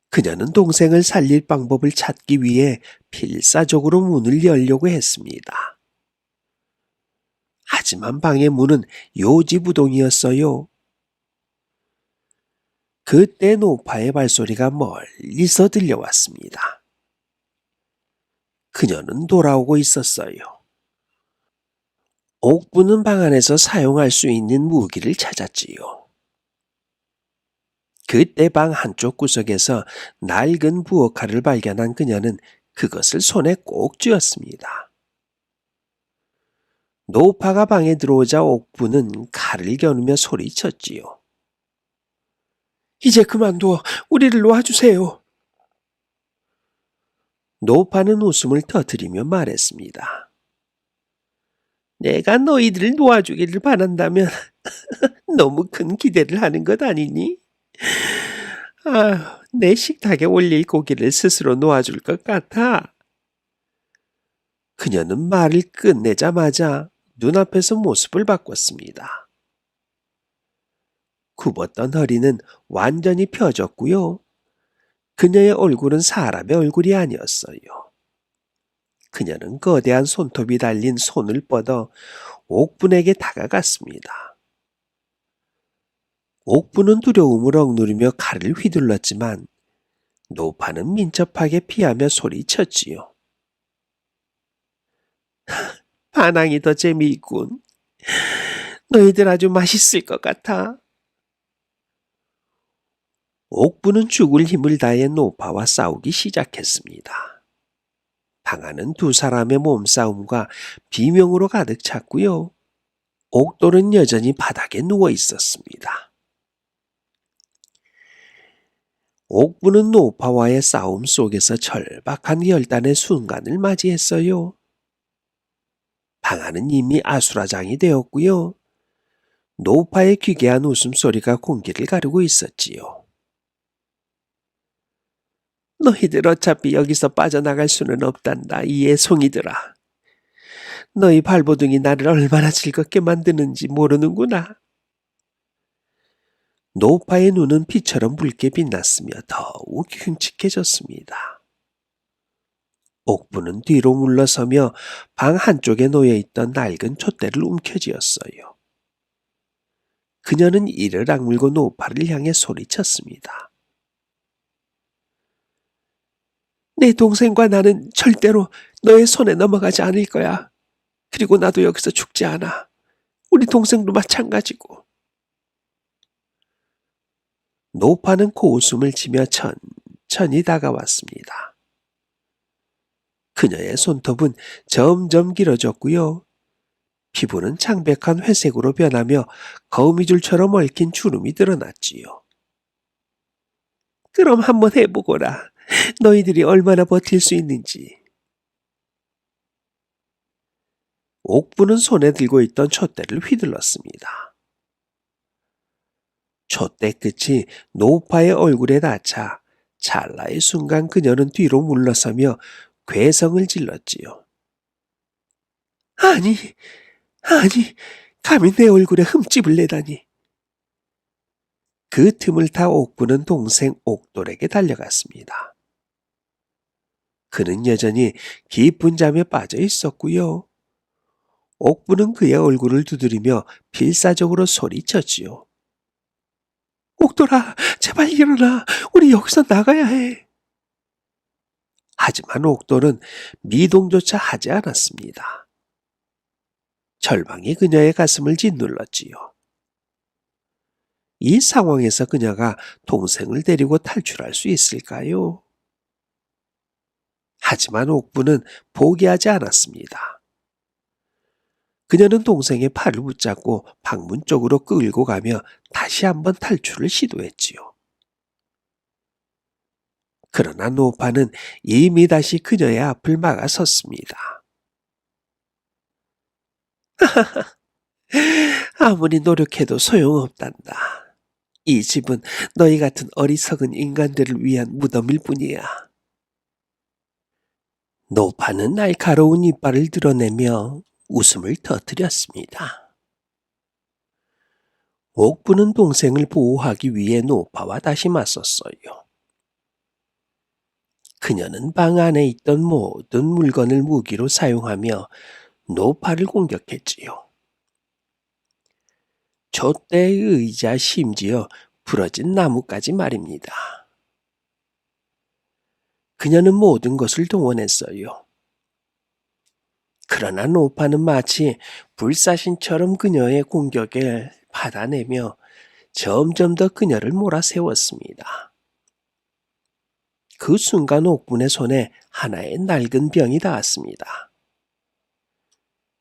그녀는 동생을 살릴 방법을 찾기 위해 필사적으로 문을 열려고 했습니다. 하지만 방의 문은 요지부동이었어요. 그때 노파의 발소리가 멀리서 들려왔습니다. 그녀는 돌아오고 있었어요. 옥부는 방 안에서 사용할 수 있는 무기를 찾았지요. 그때 방 한쪽 구석에서 낡은 부엌칼을 발견한 그녀는 그것을 손에 꼭 쥐었습니다. 노파가 방에 들어오자 옥부는 칼을 겨누며 소리쳤지요. 이제 그만둬. 우리를 놓아주세요. 노파는 웃음을 터뜨리며 말했습니다. 내가 너희들을 놓아주기를 바란다면 너무 큰 기대를 하는 것 아니니? 내 식탁에 올릴 고기를 스스로 놓아줄 것 같아. 그녀는 말을 끝내자마자 눈앞에서 모습을 바꿨습니다. 굽었던 허리는 완전히 펴졌고요. 그녀의 얼굴은 사람의 얼굴이 아니었어요. 그녀는 거대한 손톱이 달린 손을 뻗어 옥분에게 다가갔습니다. 옥분은 두려움을 억누르며 칼을 휘둘렀지만 노파는 민첩하게 피하며 소리쳤지요. 반항이 더 재미있군. 너희들 아주 맛있을 것 같아. 옥부는 죽을 힘을 다해 노파와 싸우기 시작했습니다. 방 안은 두 사람의 몸싸움과 비명으로 가득 찼고요. 옥돌은 여전히 바닥에 누워 있었습니다. 옥부는 노파와의 싸움 속에서 절박한 결단의 순간을 맞이했어요. 방 안은 이미 아수라장이 되었고요. 노파의 기괴한 웃음소리가 공기를 가르고 있었지요. 너희들 어차피 여기서 빠져나갈 수는 없단다, 이 애송이들아. 너희 발버둥이 나를 얼마나 즐겁게 만드는지 모르는구나. 노파의 눈은 피처럼 붉게 빛났으며 더욱 흉측해졌습니다. 옥부는 뒤로 물러서며 방 한쪽에 놓여있던 낡은 촛대를 움켜쥐었어요. 그녀는 이를 악물고 노파를 향해 소리쳤습니다. 내 동생과 나는 절대로 너의 손에 넘어가지 않을 거야. 그리고 나도 여기서 죽지 않아. 우리 동생도 마찬가지고. 노파는 고웃음을 치며 천천히 다가왔습니다. 그녀의 손톱은 점점 길어졌고요. 피부는 창백한 회색으로 변하며 거미줄처럼 얽힌 주름이 드러났지요. 그럼 한번 해보거라. 너희들이 얼마나 버틸 수 있는지. 옥부는 손에 들고 있던 촛대를 휘둘렀습니다. 촛대 끝이 노파의 얼굴에 닿자 찰나의 순간 그녀는 뒤로 물러서며 괴성을 질렀지요. 아니, 아니, 감히 내 얼굴에 흠집을 내다니. 그 틈을 타 옥부는 동생 옥돌에게 달려갔습니다. 그는 여전히 깊은 잠에 빠져 있었고요. 옥부는 그의 얼굴을 두드리며 필사적으로 소리쳤지요. 옥돌아, 제발 일어나. 우리 여기서 나가야 해. 하지만 옥돌은 미동조차 하지 않았습니다. 절망이 그녀의 가슴을 짓눌렀지요. 이 상황에서 그녀가 동생을 데리고 탈출할 수 있을까요? 하지만 옥부는 포기하지 않았습니다. 그녀는 동생의 팔을 붙잡고 방문 쪽으로 끌고 가며 다시 한번 탈출을 시도했지요. 그러나 노파는 이미 다시 그녀의 앞을 막아섰습니다. 아무리 노력해도 소용없단다. 이 집은 너희 같은 어리석은 인간들을 위한 무덤일 뿐이야. 노파는 날카로운 이빨을 드러내며 웃음을 터뜨렸습니다. 옥부는 동생을 보호하기 위해 노파와 다시 맞섰어요. 그녀는 방 안에 있던 모든 물건을 무기로 사용하며 노파를 공격했지요. 촛대의 의자, 심지어 부러진 나무까지 말입니다. 그녀는 모든 것을 동원했어요. 그러나 노파는 마치 불사신처럼 그녀의 공격을 받아내며 점점 더 그녀를 몰아세웠습니다. 그 순간 옥분의 손에 하나의 낡은 병이 닿았습니다.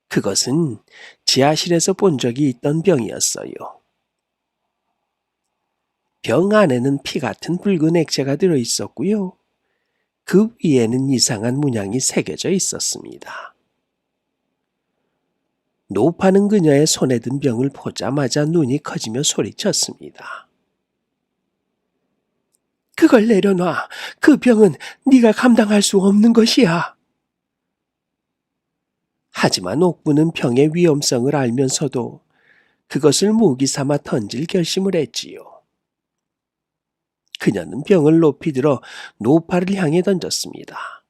그것은 지하실에서 본 적이 있던 병이었어요. 병 안에는 피 같은 붉은 액체가 들어있었고요. 그 위에는 이상한 문양이 새겨져 있었습니다. 노파는 그녀의 손에 든 병을 보자마자 눈이 커지며 소리쳤습니다. 그걸 내려놔. 그 병은 네가 감당할 수 없는 것이야. 하지만 옥부는 병의 위험성을 알면서도 그것을 무기 삼아 던질 결심을 했지요. 그녀는 병을 높이 들어 노파를 향해 던졌습니다.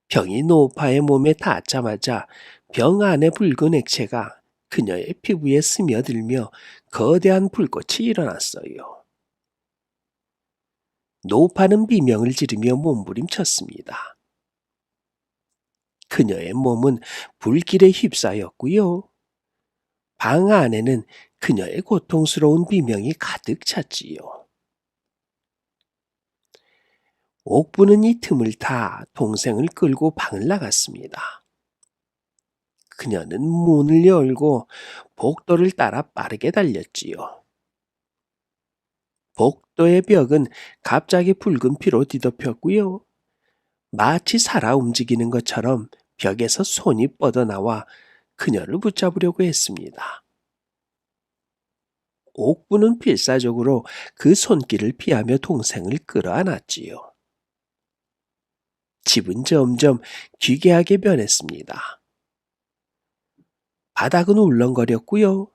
병이 노파의 몸에 닿자마자 병 안의 붉은 액체가 그녀의 피부에 스며들며 거대한 불꽃이 일어났어요. 노파는 비명을 지르며 몸부림쳤습니다. 그녀의 몸은 불길에 휩싸였고요. 방 안에는 그녀의 고통스러운 비명이 가득 찼지요. 옥부는 이 틈을 타 동생을 끌고 방을 나갔습니다. 그녀는 문을 열고 복도를 따라 빠르게 달렸지요. 복도의 벽은 갑자기 붉은 피로 뒤덮였고요. 마치 살아 움직이는 것처럼 벽에서 손이 뻗어나와 그녀를 붙잡으려고 했습니다. 옥부는 필사적으로 그 손길을 피하며 동생을 끌어안았지요. 집은 점점 기괴하게 변했습니다. 바닥은 울렁거렸고요.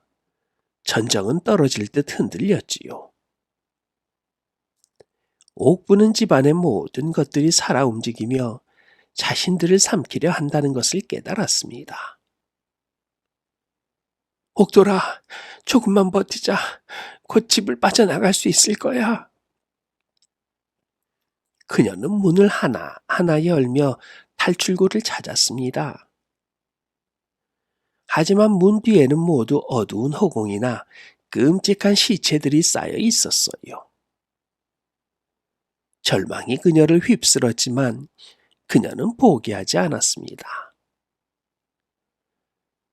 전정은 떨어질 듯 흔들렸지요. 옥부는 집안의 모든 것들이 살아 움직이며 자신들을 삼키려 한다는 것을 깨달았습니다. 옥돌아, 조금만 버티자. 곧 집을 빠져나갈 수 있을 거야. 그녀는 문을 하나하나 열며 탈출구를 찾았습니다. 하지만 문 뒤에는 모두 어두운 허공이나 끔찍한 시체들이 쌓여 있었어요. 절망이 그녀를 휩쓸었지만 그녀는 포기하지 않았습니다.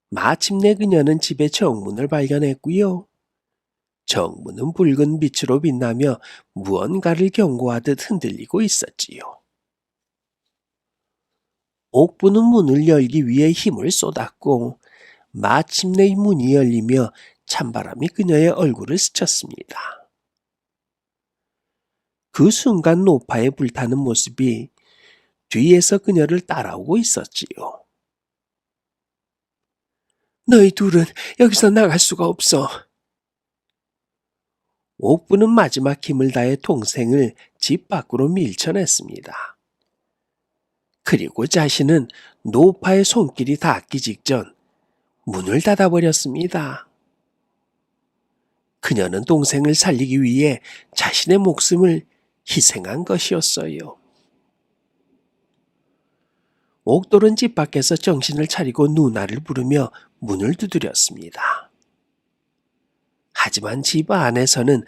마침내 그녀는 집의 정문을 발견했고요. 정문은 붉은 빛으로 빛나며 무언가를 경고하듯 흔들리고 있었지요. 옥부는 문을 열기 위해 힘을 쏟았고 마침내 이 문이 열리며 찬바람이 그녀의 얼굴을 스쳤습니다. 그 순간 노파에 불타는 모습이 뒤에서 그녀를 따라오고 있었지요. 너희 둘은 여기서 나갈 수가 없어. 옥부는 마지막 힘을 다해 동생을 집 밖으로 밀쳐냈습니다. 그리고 자신은 노파의 손길이 닿기 직전 문을 닫아버렸습니다. 그녀는 동생을 살리기 위해 자신의 목숨을 희생한 것이었어요. 옥돌은 집 밖에서 정신을 차리고 누나를 부르며 문을 두드렸습니다. 하지만 집 안에서는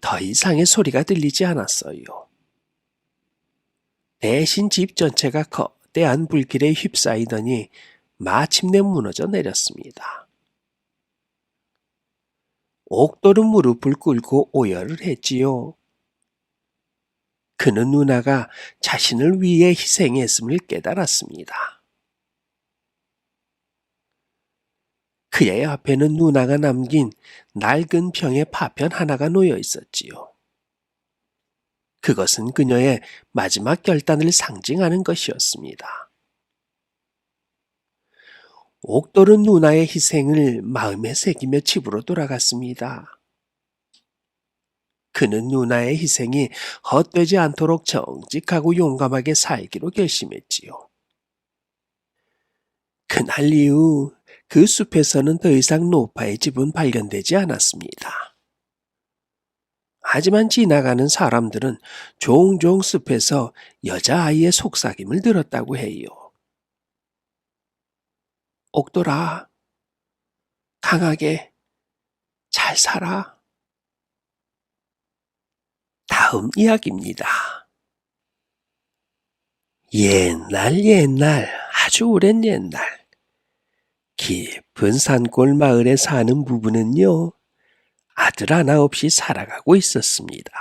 더 이상의 소리가 들리지 않았어요. 대신 집 전체가 거대한 불길에 휩싸이더니 마침내 무너져 내렸습니다. 옥돌은 무릎을 꿇고 오열을 했지요. 그는 누나가 자신을 위해 희생했음을 깨달았습니다. 그의 앞에는 누나가 남긴 낡은 병의 파편 하나가 놓여 있었지요. 그것은 그녀의 마지막 결단을 상징하는 것이었습니다. 옥돌은 누나의 희생을 마음에 새기며 집으로 돌아갔습니다. 그는 누나의 희생이 헛되지 않도록 정직하고 용감하게 살기로 결심했지요. 그날 이후 그 숲에서는 더 이상 노파의 집은 발견되지 않았습니다. 하지만 지나가는 사람들은 종종 숲에서 여자아이의 속삭임을 들었다고 해요. 옥돌아, 강하게 잘 살아. 다음 이야기입니다. 옛날, 아주 오랜 옛날, 깊은 산골 마을에 사는 부부는요, 아들 하나 없이 살아가고 있었습니다.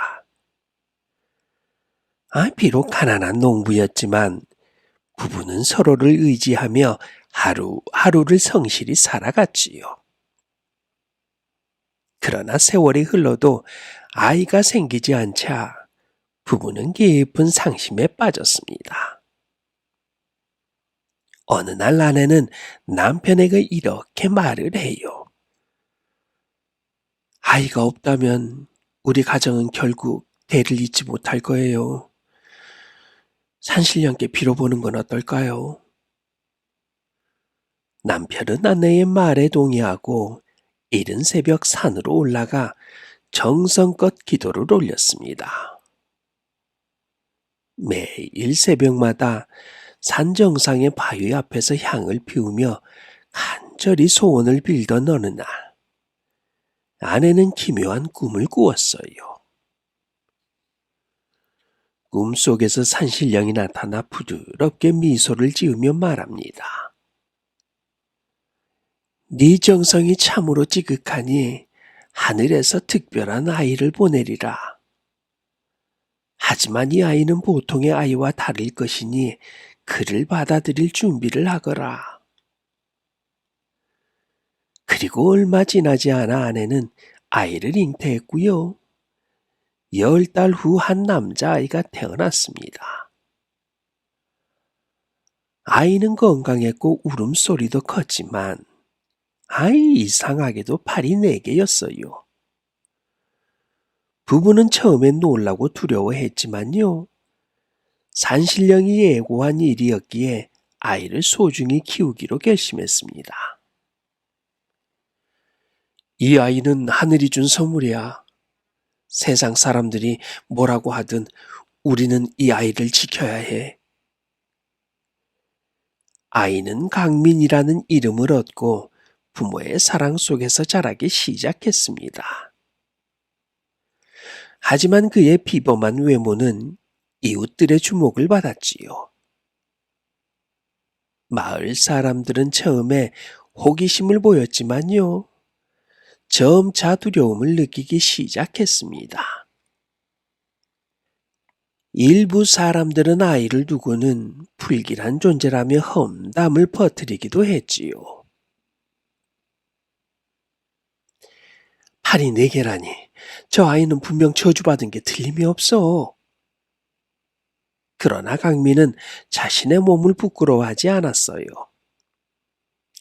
비록 가난한 농부였지만 부부는 서로를 의지하며 하루하루를 성실히 살아갔지요. 그러나 세월이 흘러도 아이가 생기지 않자 부부는 깊은 상심에 빠졌습니다. 어느 날 아내는 남편에게 이렇게 말을 해요. 아이가 없다면 우리 가정은 결국 대를 잇지 못할 거예요. 산신령께 빌어보는 건 어떨까요? 남편은 아내의 말에 동의하고 이른 새벽 산으로 올라가 정성껏 기도를 올렸습니다. 매일 새벽마다 산 정상의 바위 앞에서 향을 피우며 간절히 소원을 빌던 어느 날, 아내는 기묘한 꿈을 꾸었어요. 꿈속에서 산신령이 나타나 부드럽게 미소를 지으며 말합니다. 네 정성이 참으로 지극하니 하늘에서 특별한 아이를 보내리라. 하지만 이 아이는 보통의 아이와 다를 것이니 그를 받아들일 준비를 하거라. 그리고 얼마 지나지 않아 아내는 아이를 잉태했고요. 10달 후 한 남자아이가 태어났습니다. 아이는 건강했고 울음소리도 컸지만 아이 이상하게도 팔이 4개였어요. 부부는 처음엔 놀라고 두려워했지만요. 산신령이 예고한 일이었기에 아이를 소중히 키우기로 결심했습니다. 이 아이는 하늘이 준 선물이야. 세상 사람들이 뭐라고 하든 우리는 이 아이를 지켜야 해. 아이는 강민이라는 이름을 얻고 부모의 사랑 속에서 자라기 시작했습니다. 하지만 그의 비범한 외모는 이웃들의 주목을 받았지요. 마을 사람들은 처음에 호기심을 보였지만요. 점차 두려움을 느끼기 시작했습니다. 일부 사람들은 아이를 두고는 불길한 존재라며 험담을 퍼뜨리기도 했지요. 팔이 네 개라니, 저 아이는 분명 저주받은 게 틀림이 없어. 그러나 강민은 자신의 몸을 부끄러워하지 않았어요.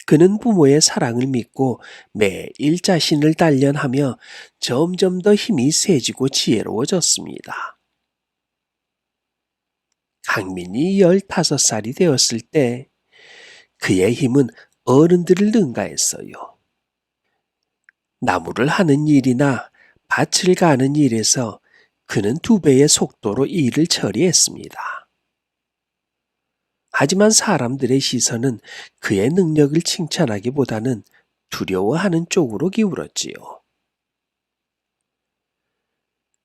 그는 부모의 사랑을 믿고 매일 자신을 단련하며 점점 더 힘이 세지고 지혜로워졌습니다. 강민이 15살이 되었을 때 그의 힘은 어른들을 능가했어요. 나무를 하는 일이나 밭을 가는 일에서 그는 2배의 속도로 일을 처리했습니다. 하지만 사람들의 시선은 그의 능력을 칭찬하기보다는 두려워하는 쪽으로 기울었지요.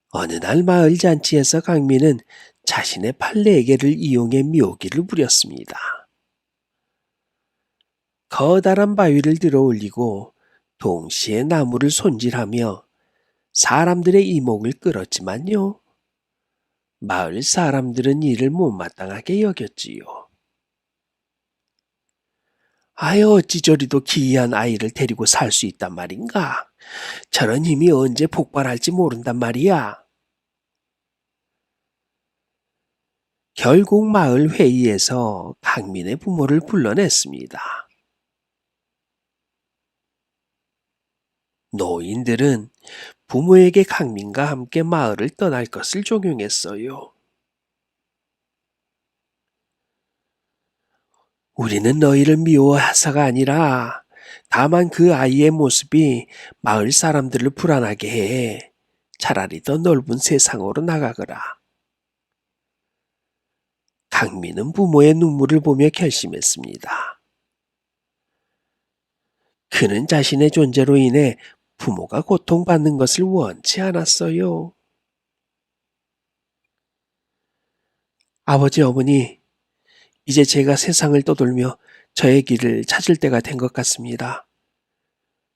어느 날 마을 잔치에서 강민은 자신의 팔 4개를 이용해 묘기를 부렸습니다. 커다란 바위를 들어 올리고 동시에 나무를 손질하며 사람들의 이목을 끌었지만요. 마을 사람들은 이를 못마땅하게 여겼지요. 아유, 어찌 저리도 기이한 아이를 데리고 살 수 있단 말인가? 저런 힘이 언제 폭발할지 모른단 말이야. 결국 마을 회의에서 강민의 부모를 불러냈습니다. 노인들은 부모에게 강민과 함께 마을을 떠날 것을 종용했어요. 우리는 너희를 미워해서가 아니라 다만 그 아이의 모습이 마을 사람들을 불안하게 해. 차라리 더 넓은 세상으로 나가거라. 강민은 부모의 눈물을 보며 결심했습니다. 그는 자신의 존재로 인해 부모가 고통받는 것을 원치 않았어요. 아버지, 어머니, 이제 제가 세상을 떠돌며 저의 길을 찾을 때가 된 것 같습니다.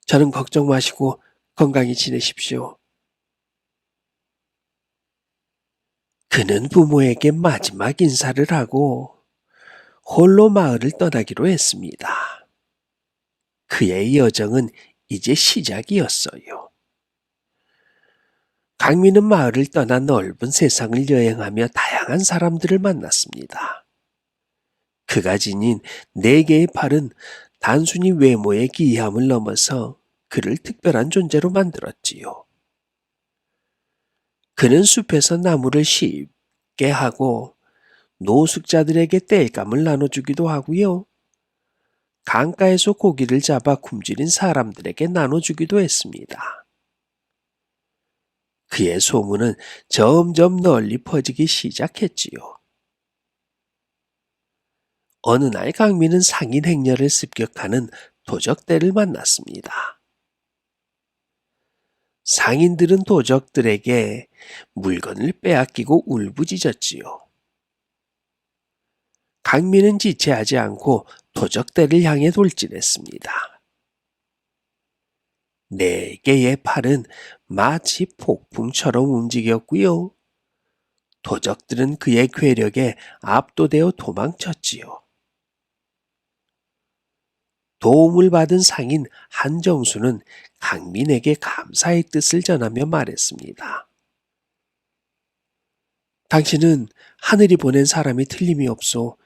저는 걱정 마시고 건강히 지내십시오. 그는 부모에게 마지막 인사를 하고 홀로 마을을 떠나기로 했습니다. 그의 여정은 이제 시작이었어요. 강민은 마을을 떠나 넓은 세상을 여행하며 다양한 사람들을 만났습니다. 그가 지닌 4개의 팔은 단순히 외모의 기이함을 넘어서 그를 특별한 존재로 만들었지요. 그는 숲에서 나무를 쉽게 하고 노숙자들에게 땔감을 나눠주기도 하고요. 강가에서 고기를 잡아 굶주린 사람들에게 나눠주기도 했습니다. 그의 소문은 점점 널리 퍼지기 시작했지요. 어느 날 강민은 상인 행렬을 습격하는 도적들을 만났습니다. 상인들은 도적들에게 물건을 빼앗기고 울부짖었지요. 강민은 지체하지 않고 도적들을 향해 돌진했습니다. 4개의 팔은 마치 폭풍처럼 움직였고요. 도적들은 그의 괴력에 압도되어 도망쳤지요. 도움을 받은 상인 한정수는 강민에게 감사의 뜻을 전하며 말했습니다. 당신은 하늘이 보낸 사람이 틀림이 없소.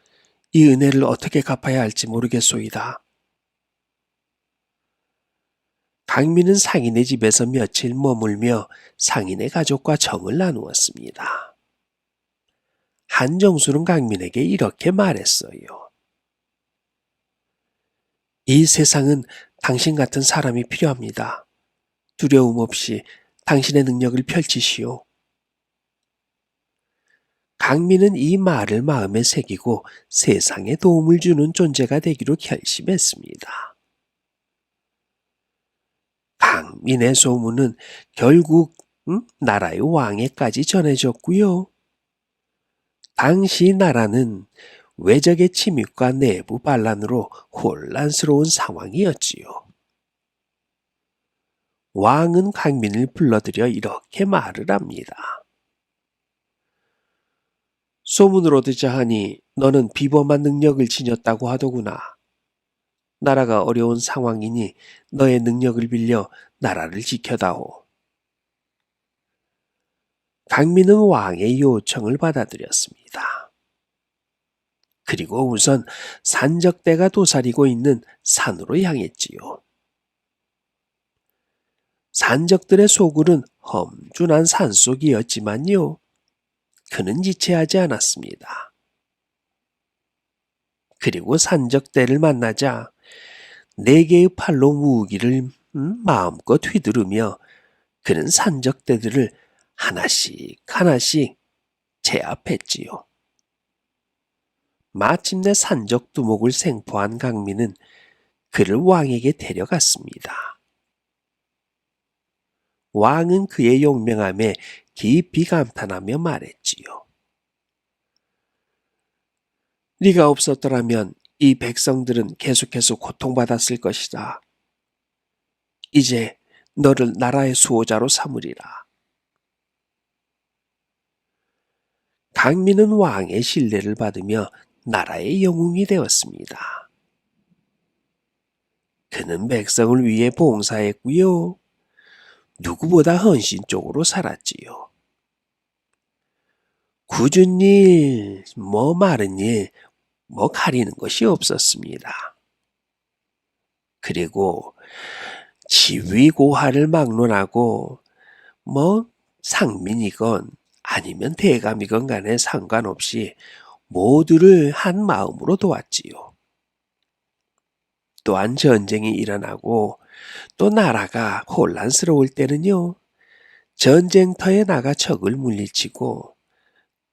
이 은혜를 어떻게 갚아야 할지 모르겠소이다. 강민은 상인의 집에서 며칠 머물며 상인의 가족과 정을 나누었습니다. 한정수는 강민에게 이렇게 말했어요. 이 세상은 당신 같은 사람이 필요합니다. 두려움 없이 당신의 능력을 펼치시오. 강민은 이 말을 마음에 새기고 세상에 도움을 주는 존재가 되기로 결심했습니다. 강민의 소문은 결국 나라의 왕에까지 전해졌고요. 당시 나라는 외적의 침입과 내부 반란으로 혼란스러운 상황이었지요. 왕은 강민을 불러들여 이렇게 말을 합니다. 소문으로 듣자 하니 너는 비범한 능력을 지녔다고 하더구나. 나라가 어려운 상황이니 너의 능력을 빌려 나라를 지켜다오. 강민은 왕의 요청을 받아들였습니다. 그리고 우선 산적대가 도사리고 있는 산으로 향했지요. 산적들의 소굴은 험준한 산속이었지만요. 그는 지체하지 않았습니다. 그리고 산적대를 만나자 4개의 팔로 무기를 마음껏 휘두르며 그는 산적대들을 하나씩 하나씩 제압했지요. 마침내 산적 두목을 생포한 강민은 그를 왕에게 데려갔습니다. 왕은 그의 용맹함에 깊이 감탄하며 말했지요. 네가 없었더라면 이 백성들은 계속해서 고통받았을 것이다. 이제 너를 나라의 수호자로 삼으리라. 강민은 왕의 신뢰를 받으며 나라의 영웅이 되었습니다. 그는 백성을 위해 봉사했고요. 누구보다 헌신적으로 살았지요. 굳은 일, 마른 일, 가리는 것이 없었습니다. 그리고 지위고하를 막론하고 상민이건 아니면 대감이건 간에 상관없이 모두를 한 마음으로 도왔지요. 또한 전쟁이 일어나고 또 나라가 혼란스러울 때는요. 전쟁터에 나가 적을 물리치고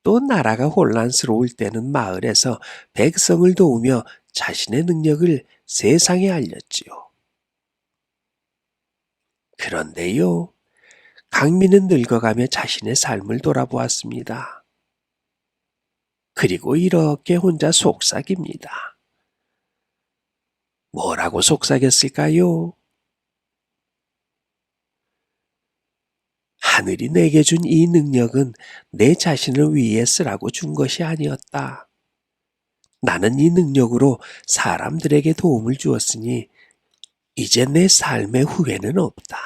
또 나라가 혼란스러울 때는 마을에서 백성을 도우며 자신의 능력을 세상에 알렸지요. 그런데요. 강민은 늙어가며 자신의 삶을 돌아보았습니다. 그리고 이렇게 혼자 속삭입니다. 뭐라고 속삭였을까요? 하늘이 내게 준 이 능력은 내 자신을 위해 쓰라고 준 것이 아니었다. 나는 이 능력으로 사람들에게 도움을 주었으니 이제 내 삶의 후회는 없다.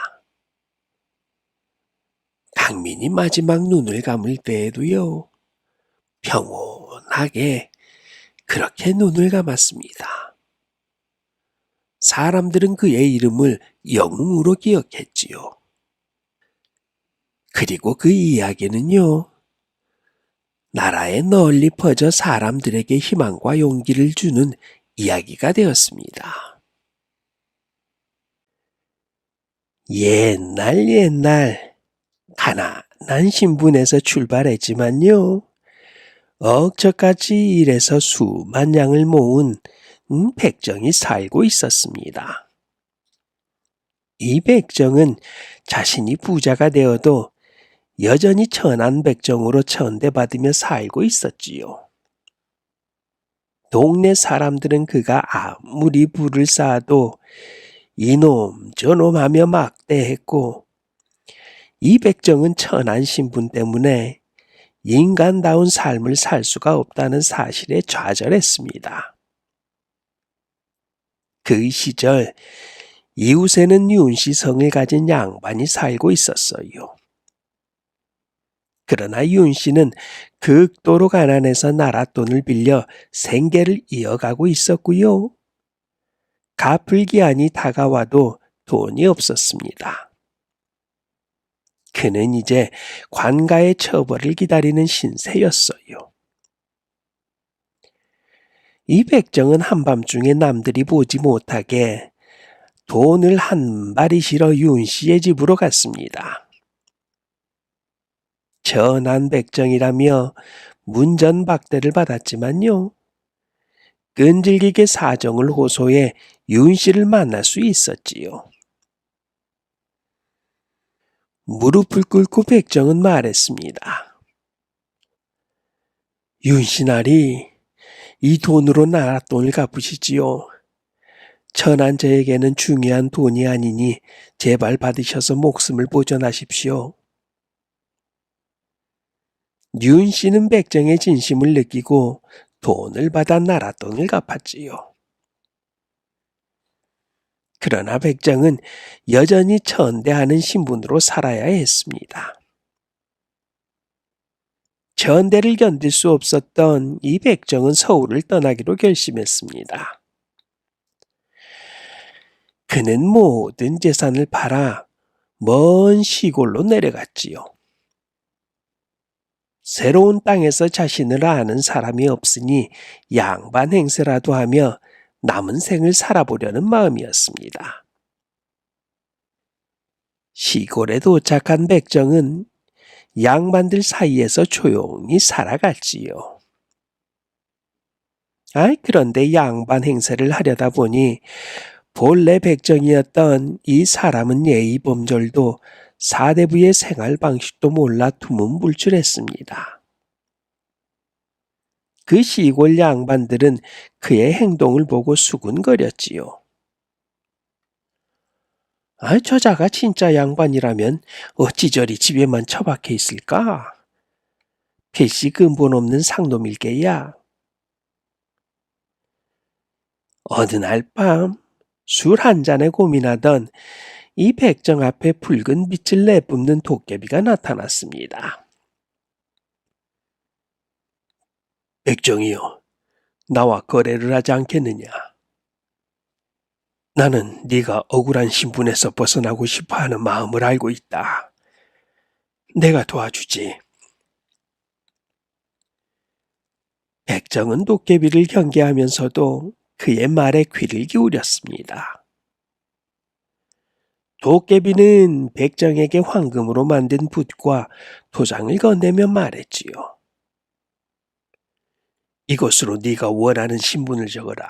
강민이 마지막 눈을 감을 때에도요. 평온하게 그렇게 눈을 감았습니다. 사람들은 그의 이름을 영웅으로 기억했지요. 그리고 그 이야기는요. 나라에 널리 퍼져 사람들에게 희망과 용기를 주는 이야기가 되었습니다. 옛날 가난한 신분에서 출발했지만요. 억척같이 일해서 수만 양을 모은 백정이 살고 있었습니다. 이 백정은 자신이 부자가 되어도 여전히 천한 백정으로 천대받으며 살고 있었지요. 동네 사람들은 그가 아무리 부를 쌓아도 이놈 저놈 하며 막대했고 이 백정은 천한 신분 때문에 인간다운 삶을 살 수가 없다는 사실에 좌절했습니다. 그 시절 이웃에는 윤씨성을 가진 양반이 살고 있었어요. 그러나 윤씨는 극도로 가난해서 나라 돈을 빌려 생계를 이어가고 있었고요. 갚을 기한이 다가와도 돈이 없었습니다. 그는 이제 관가의 처벌을 기다리는 신세였어요. 이 백정은 한밤중에 남들이 보지 못하게 돈을 한 바리 실어 윤씨의 집으로 갔습니다. 천한 백정이라며 문전박대를 받았지만요. 끈질기게 사정을 호소해 윤 씨를 만날 수 있었지요. 무릎을 꿇고 백정은 말했습니다. 윤 씨나리, 이 돈으로 나랏돈을 갚으시지요. 천한 저에게는 중요한 돈이 아니니 제발 받으셔서 목숨을 보존하십시오. 윤 씨는 백정의 진심을 느끼고 돈을 받아 나랏돈을 갚았지요. 그러나 백정은 여전히 천대하는 신분으로 살아야 했습니다. 천대를 견딜 수 없었던 이 백정은 서울을 떠나기로 결심했습니다. 그는 모든 재산을 팔아 먼 시골로 내려갔지요. 새로운 땅에서 자신을 아는 사람이 없으니 양반 행세라도 하며 남은 생을 살아보려는 마음이었습니다. 시골에 도착한 백정은 양반들 사이에서 조용히 살아갔지요. 그런데 양반 행세를 하려다 보니 본래 백정이었던 이 사람은 예의범절도 사대부의 생활 방식도 몰라 두문불출했습니다. 그 시골 양반들은 그의 행동을 보고 수군거렸지요. 저자가 진짜 양반이라면 어찌 저리 집에만 처박혀 있을까? 필시 근본 없는 상놈일게야. 어느 날 밤 술 한 잔에 고민하던 이 백정 앞에 붉은 빛을 내뿜는 도깨비가 나타났습니다. 백정이여, 나와 거래를 하지 않겠느냐? 나는 네가 억울한 신분에서 벗어나고 싶어하는 마음을 알고 있다. 내가 도와주지. 백정은 도깨비를 경계하면서도 그의 말에 귀를 기울였습니다. 도깨비는 백정에게 황금으로 만든 붓과 도장을 건네며 말했지요. 이것으로 네가 원하는 신분을 적어라.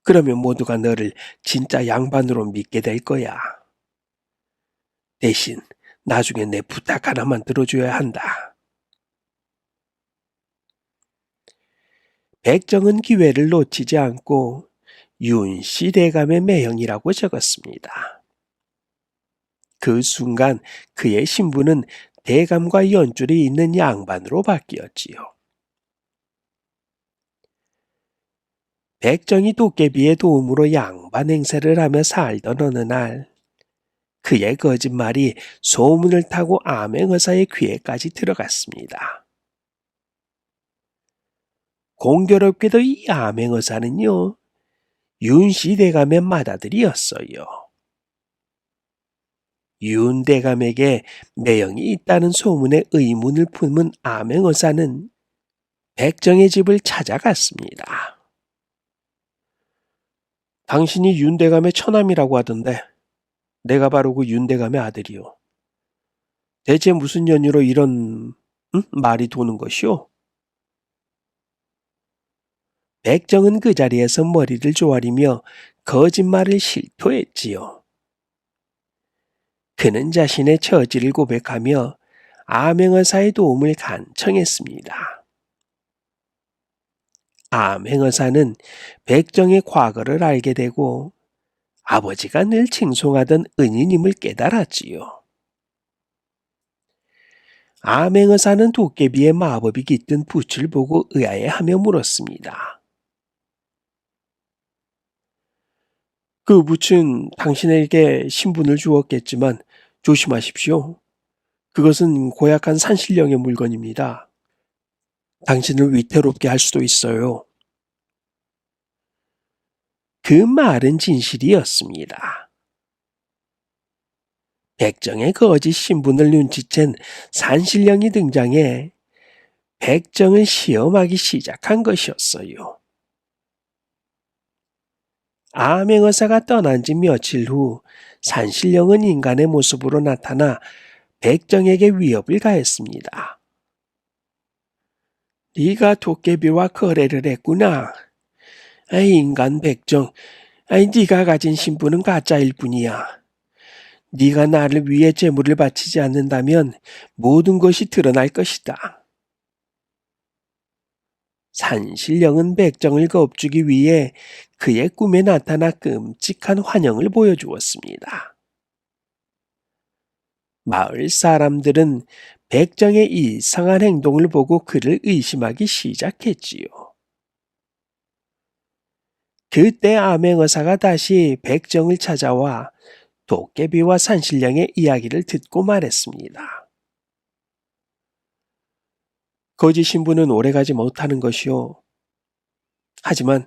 그러면 모두가 너를 진짜 양반으로 믿게 될 거야. 대신 나중에 내 부탁 하나만 들어줘야 한다. 백정은 기회를 놓치지 않고 윤씨 대감의 매형이라고 적었습니다. 그 순간 그의 신분은 대감과 연줄이 있는 양반으로 바뀌었지요. 백정이 도깨비의 도움으로 양반 행세를 하며 살던 어느 날 그의 거짓말이 소문을 타고 암행어사의 귀에까지 들어갔습니다. 공교롭게도 이 암행어사는요, 윤씨 대감의 맏아들이었어요. 윤 대감에게 매형이 있다는 소문에 의문을 품은 암행어사는 백정의 집을 찾아갔습니다. 당신이 윤 대감의 처남이라고 하던데 내가 바로 그 윤 대감의 아들이요. 대체 무슨 연유로 이런 말이 도는 것이오? 백정은 그 자리에서 머리를 조아리며 거짓말을 실토했지요. 그는 자신의 처지를 고백하며 암행어사의 도움을 간청했습니다. 암행어사는 백정의 과거를 알게 되고 아버지가 늘 칭송하던 은인임을 깨달았지요. 암행어사는 도깨비의 마법이 깃든 붓을 보고 의아해하며 물었습니다. 그 붓은 당신에게 신분을 주었겠지만 조심하십시오. 그것은 고약한 산신령의 물건입니다. 당신을 위태롭게 할 수도 있어요. 그 말은 진실이었습니다. 백정의 거짓 신분을 눈치챈 산신령이 등장해 백정을 시험하기 시작한 것이었어요. 암행어사가 떠난 지 며칠 후 산신령은 인간의 모습으로 나타나 백정에게 위협을 가했습니다. 네가 도깨비와 거래를 했구나. 아이, 인간 백정, 아이, 네가 가진 신분은 가짜일 뿐이야. 네가 나를 위해 재물을 바치지 않는다면 모든 것이 드러날 것이다. 산신령은 백정을 겁주기 위해 그의 꿈에 나타나 끔찍한 환영을 보여주었습니다. 마을 사람들은 백정의 이상한 행동을 보고 그를 의심하기 시작했지요. 그때 암행어사가 다시 백정을 찾아와 도깨비와 산신령의 이야기를 듣고 말했습니다. 거짓 신부는 오래가지 못하는 것이요. 하지만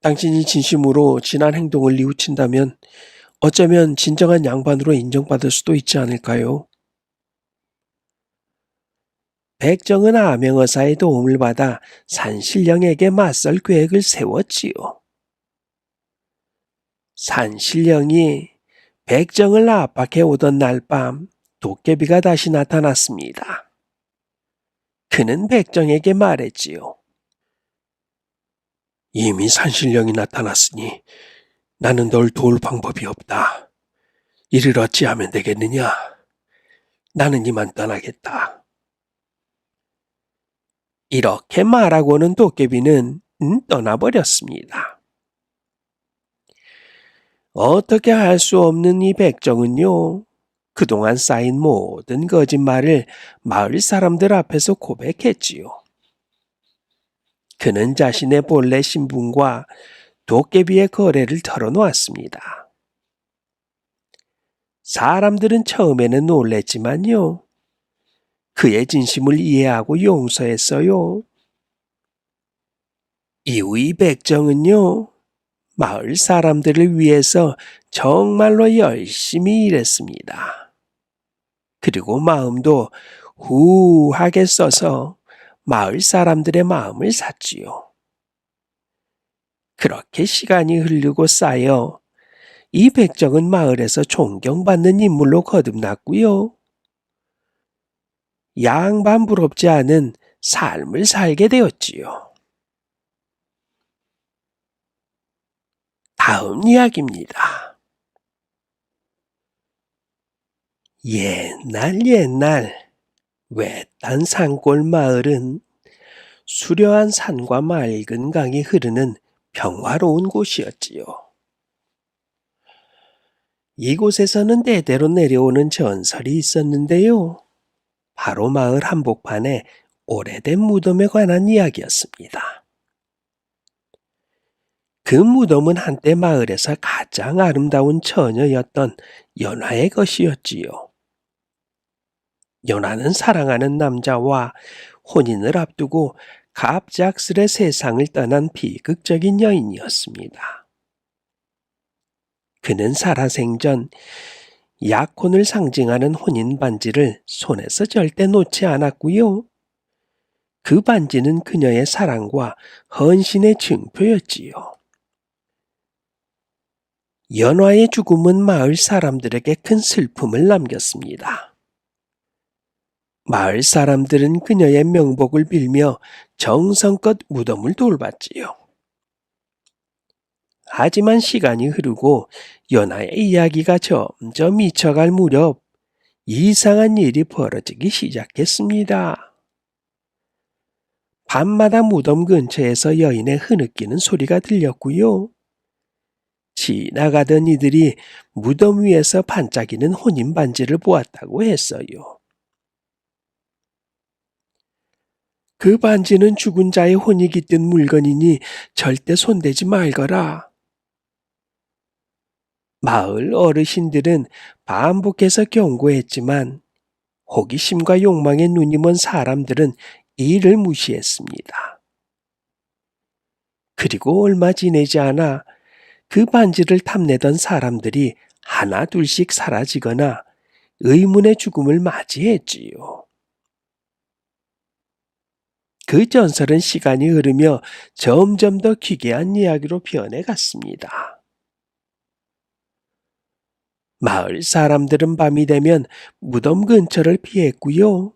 당신이 진심으로 진한 행동을 뉘우친다면 어쩌면 진정한 양반으로 인정받을 수도 있지 않을까요? 백정은 암행어사의 도움을 받아 산신령에게 맞설 계획을 세웠지요. 산신령이 백정을 압박해 오던 날 밤 도깨비가 다시 나타났습니다. 그는 백정에게 말했지요. 이미 산신령이 나타났으니 나는 널 도울 방법이 없다. 이를 어찌하면 되겠느냐? 나는 이만 떠나겠다. 이렇게 말하고는 도깨비는 떠나버렸습니다. 어떻게 할 수 없는 이 백정은요, 그동안 쌓인 모든 거짓말을 마을 사람들 앞에서 고백했지요. 그는 자신의 본래 신분과 도깨비의 거래를 털어놓았습니다. 사람들은 처음에는 놀랬지만요, 그의 진심을 이해하고 용서했어요. 이후 이 백정은요, 마을 사람들을 위해서 정말로 열심히 일했습니다. 그리고 마음도 후하게 써서 마을 사람들의 마음을 샀지요. 그렇게 시간이 흐르고 쌓여 이 백정은 마을에서 존경받는 인물로 거듭났고요. 양반부럽지 않은 삶을 살게 되었지요. 다음 이야기입니다. 옛날 외딴 산골 마을은 수려한 산과 맑은 강이 흐르는 평화로운 곳이었지요. 이곳에서는 때때로 내려오는 전설이 있었는데요. 바로 마을 한복판에 오래된 무덤에 관한 이야기였습니다. 그 무덤은 한때 마을에서 가장 아름다운 처녀였던 연화의 것이었지요. 연화는 사랑하는 남자와 혼인을 앞두고 갑작스레 세상을 떠난 비극적인 여인이었습니다. 그는 살아생전 약혼을 상징하는 혼인 반지를 손에서 절대 놓지 않았고요. 그 반지는 그녀의 사랑과 헌신의 증표였지요. 연화의 죽음은 마을 사람들에게 큰 슬픔을 남겼습니다. 마을 사람들은 그녀의 명복을 빌며 정성껏 무덤을 돌봤지요. 하지만 시간이 흐르고 연화의 이야기가 점점 미쳐갈 무렵 이상한 일이 벌어지기 시작했습니다. 밤마다 무덤 근처에서 여인의 흐느끼는 소리가 들렸고요. 지나가던 이들이 무덤 위에서 반짝이는 혼인 반지를 보았다고 했어요. 그 반지는 죽은 자의 혼이 깃든 물건이니 절대 손대지 말거라. 마을 어르신들은 반복해서 경고했지만 호기심과 욕망에 눈이 먼 사람들은 이를 무시했습니다. 그리고 얼마 지내지 않아 그 반지를 탐내던 사람들이 하나 둘씩 사라지거나 의문의 죽음을 맞이했지요. 그 전설은 시간이 흐르며 점점 더 기괴한 이야기로 변해갔습니다. 마을 사람들은 밤이 되면 무덤 근처를 피했고요.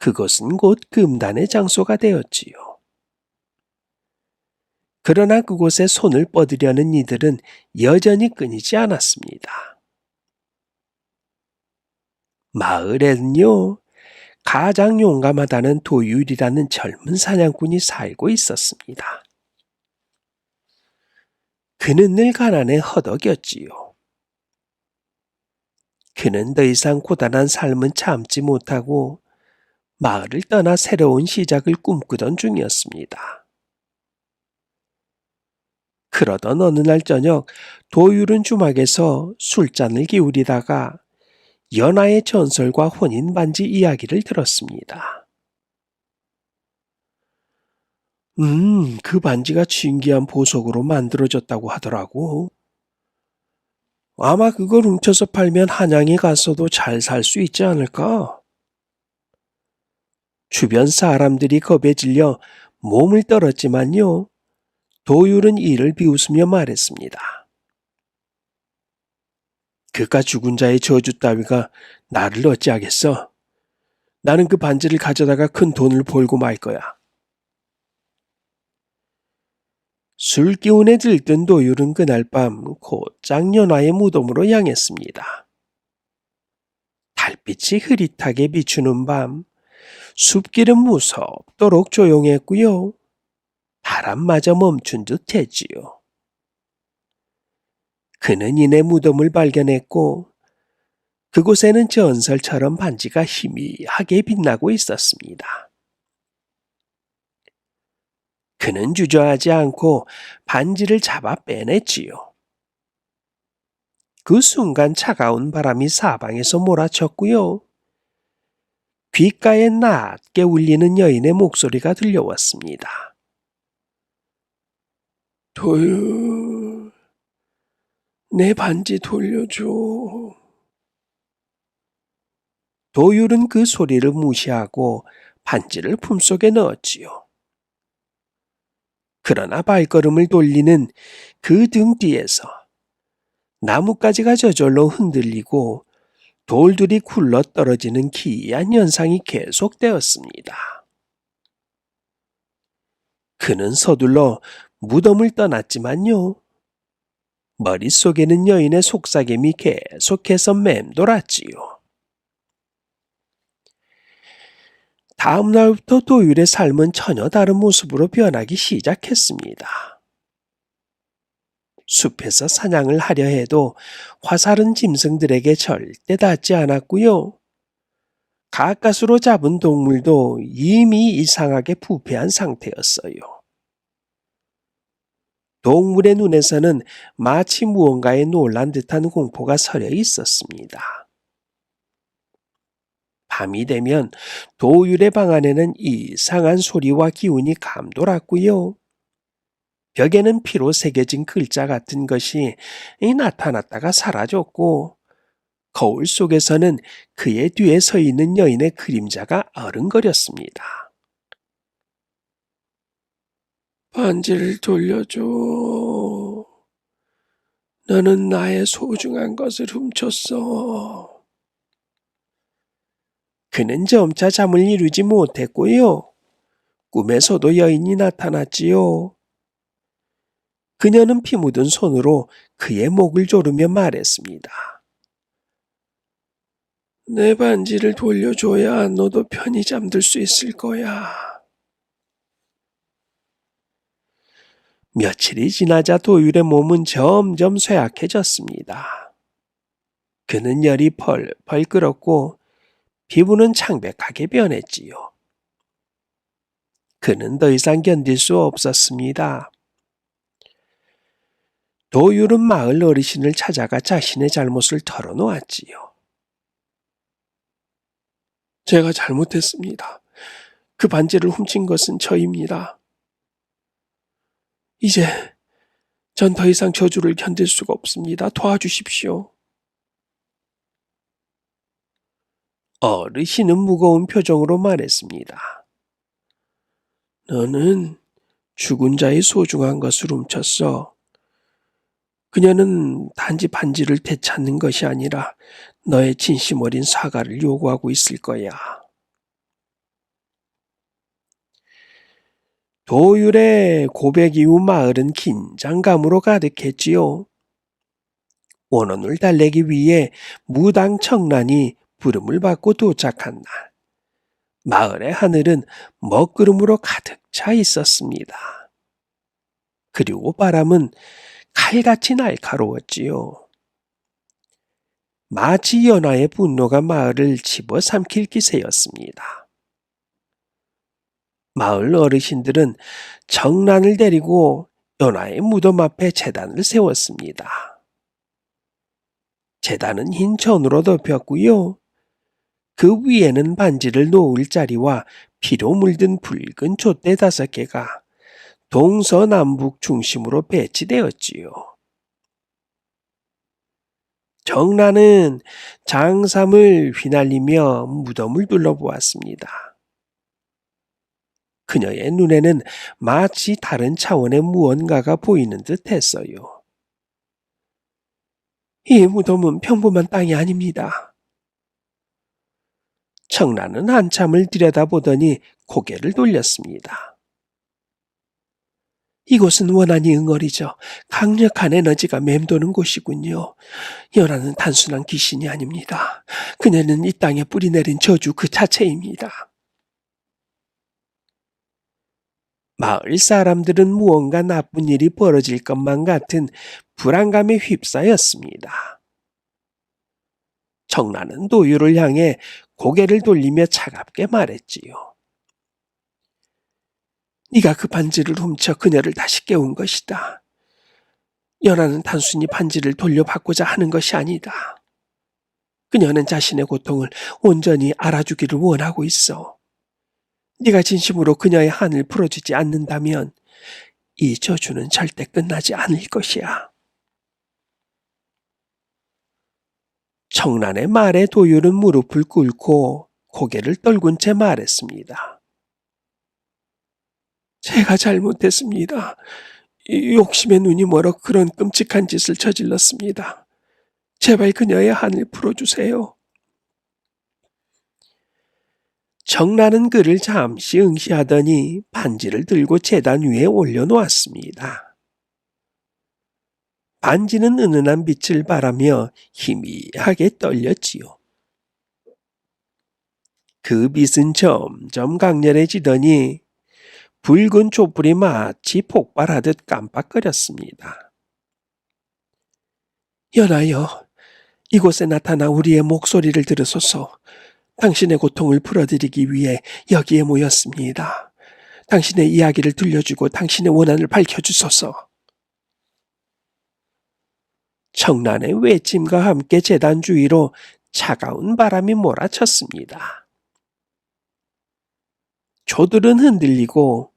그것은 곧 금단의 장소가 되었지요. 그러나 그곳에 손을 뻗으려는 이들은 여전히 끊이지 않았습니다. 마을에는요, 가장 용감하다는 도율이라는 젊은 사냥꾼이 살고 있었습니다. 그는 늘 가난에 허덕였지요. 그는 더 이상 고단한 삶은 참지 못하고 마을을 떠나 새로운 시작을 꿈꾸던 중이었습니다. 그러던 어느 날 저녁 도율은 주막에서 술잔을 기울이다가 연하의 전설과 혼인 반지 이야기를 들었습니다. 그 반지가 신기한 보석으로 만들어졌다고 하더라고. 아마 그걸 훔쳐서 팔면 한양에 가서도 잘 살 수 있지 않을까? 주변 사람들이 겁에 질려 몸을 떨었지만요. 도율은 이를 비웃으며 말했습니다. 그깟 죽은 자의 저주 따위가 나를 어찌하겠어? 나는 그 반지를 가져다가 큰 돈을 벌고 말 거야. 술 기운에 들뜬 도율은 그날 밤 곧장 연화의 무덤으로 향했습니다. 달빛이 흐릿하게 비추는 밤, 숲길은 무섭도록 조용했고요. 바람마저 멈춘 듯 했지요. 그는 이내 무덤을 발견했고 그곳에는 전설처럼 반지가 희미하게 빛나고 있었습니다. 그는 주저하지 않고 반지를 잡아 빼냈지요. 그 순간 차가운 바람이 사방에서 몰아쳤고요. 귓가에 낮게 울리는 여인의 목소리가 들려왔습니다. 도율, 내 반지 돌려줘. 도율은 그 소리를 무시하고 반지를 품속에 넣었지요. 그러나 발걸음을 돌리는 그 등 뒤에서 나뭇가지가 저절로 흔들리고 돌들이 굴러 떨어지는 기이한 현상이 계속되었습니다. 그는 서둘러 무덤을 떠났지만요. 머릿속에는 여인의 속삭임이 계속해서 맴돌았지요. 다음 날부터 도율의 삶은 전혀 다른 모습으로 변하기 시작했습니다. 숲에서 사냥을 하려 해도 화살은 짐승들에게 절대 닿지 않았고요. 가까스로 잡은 동물도 이미 이상하게 부패한 상태였어요. 동물의 눈에서는 마치 무언가에 놀란 듯한 공포가 서려 있었습니다. 밤이 되면 도율의 방 안에는 이상한 소리와 기운이 감돌았고요. 벽에는 피로 새겨진 글자 같은 것이 나타났다가 사라졌고 거울 속에서는 그의 뒤에 서 있는 여인의 그림자가 어른거렸습니다. 반지를 돌려줘. 너는 나의 소중한 것을 훔쳤어. 그는 점차 잠을 이루지 못했고요. 꿈에서도 여인이 나타났지요. 그녀는 피 묻은 손으로 그의 목을 조르며 말했습니다. 내 반지를 돌려줘야 너도 편히 잠들 수 있을 거야. 며칠이 지나자 도율의 몸은 점점 쇠약해졌습니다. 그는 열이 펄펄 끓었고 피부는 창백하게 변했지요. 그는 더 이상 견딜 수 없었습니다. 도율은 마을 어르신을 찾아가 자신의 잘못을 털어놓았지요. 제가 잘못했습니다. 그 반지를 훔친 것은 저입니다. 이제 전 더 이상 저주를 견딜 수가 없습니다. 도와주십시오. 어르신은 무거운 표정으로 말했습니다. 너는 죽은 자의 소중한 것을 훔쳤어. 그녀는 단지 반지를 되찾는 것이 아니라 너의 진심 어린 사과를 요구하고 있을 거야. 도율의 고백 이후 마을은 긴장감으로 가득했지요. 원혼을 달래기 위해 무당 청란이 부름을 받고 도착한 날, 마을의 하늘은 먹구름으로 가득 차 있었습니다. 그리고 바람은 칼같이 날카로웠지요. 마치 연하의 분노가 마을을 집어삼킬 기세였습니다. 마을 어르신들은 청란을 데리고 연하의 무덤 앞에 제단을 세웠습니다. 제단은 흰 천으로 덮였고요. 그 위에는 반지를 놓을 자리와 피로 물든 붉은 촛대 5개가 동서남북 중심으로 배치되었지요. 정란은 장삼을 휘날리며 무덤을 둘러보았습니다. 그녀의 눈에는 마치 다른 차원의 무언가가 보이는 듯 했어요. 이 무덤은 평범한 땅이 아닙니다. 청란은 한참을 들여다보더니 고개를 돌렸습니다. 이곳은 원한이 응어리죠. 강력한 에너지가 맴도는 곳이군요. 연하는 단순한 귀신이 아닙니다. 그녀는 이 땅에 뿌리내린 저주 그 자체입니다. 마을 사람들은 무언가 나쁜 일이 벌어질 것만 같은 불안감에 휩싸였습니다. 청란은 도유를 향해 고개를 돌리며 차갑게 말했지요. 네가 그 반지를 훔쳐 그녀를 다시 깨운 것이다. 연하는 단순히 반지를 돌려받고자 하는 것이 아니다. 그녀는 자신의 고통을 온전히 알아주기를 원하고 있어. 네가 진심으로 그녀의 한을 풀어주지 않는다면 이 저주는 절대 끝나지 않을 것이야. 청란의 말에 도율은 무릎을 꿇고 고개를 떨군 채 말했습니다. 제가 잘못했습니다. 욕심의 눈이 멀어 그런 끔찍한 짓을 저질렀습니다. 제발 그녀의 한을 풀어주세요. 청란은 그를 잠시 응시하더니 반지를 들고 제단 위에 올려놓았습니다. 반지는 은은한 빛을 발하며 희미하게 떨렸지요. 그 빛은 점점 강렬해지더니 붉은 촛불이 마치 폭발하듯 깜빡거렸습니다. 연하여, 이곳에 나타나 우리의 목소리를 들으소서. 당신의 고통을 풀어드리기 위해 여기에 모였습니다. 당신의 이야기를 들려주고 당신의 원한을 밝혀주소서. 청란의 외침과 함께 제단 주위로 차가운 바람이 몰아쳤습니다. 조들은 흔들리고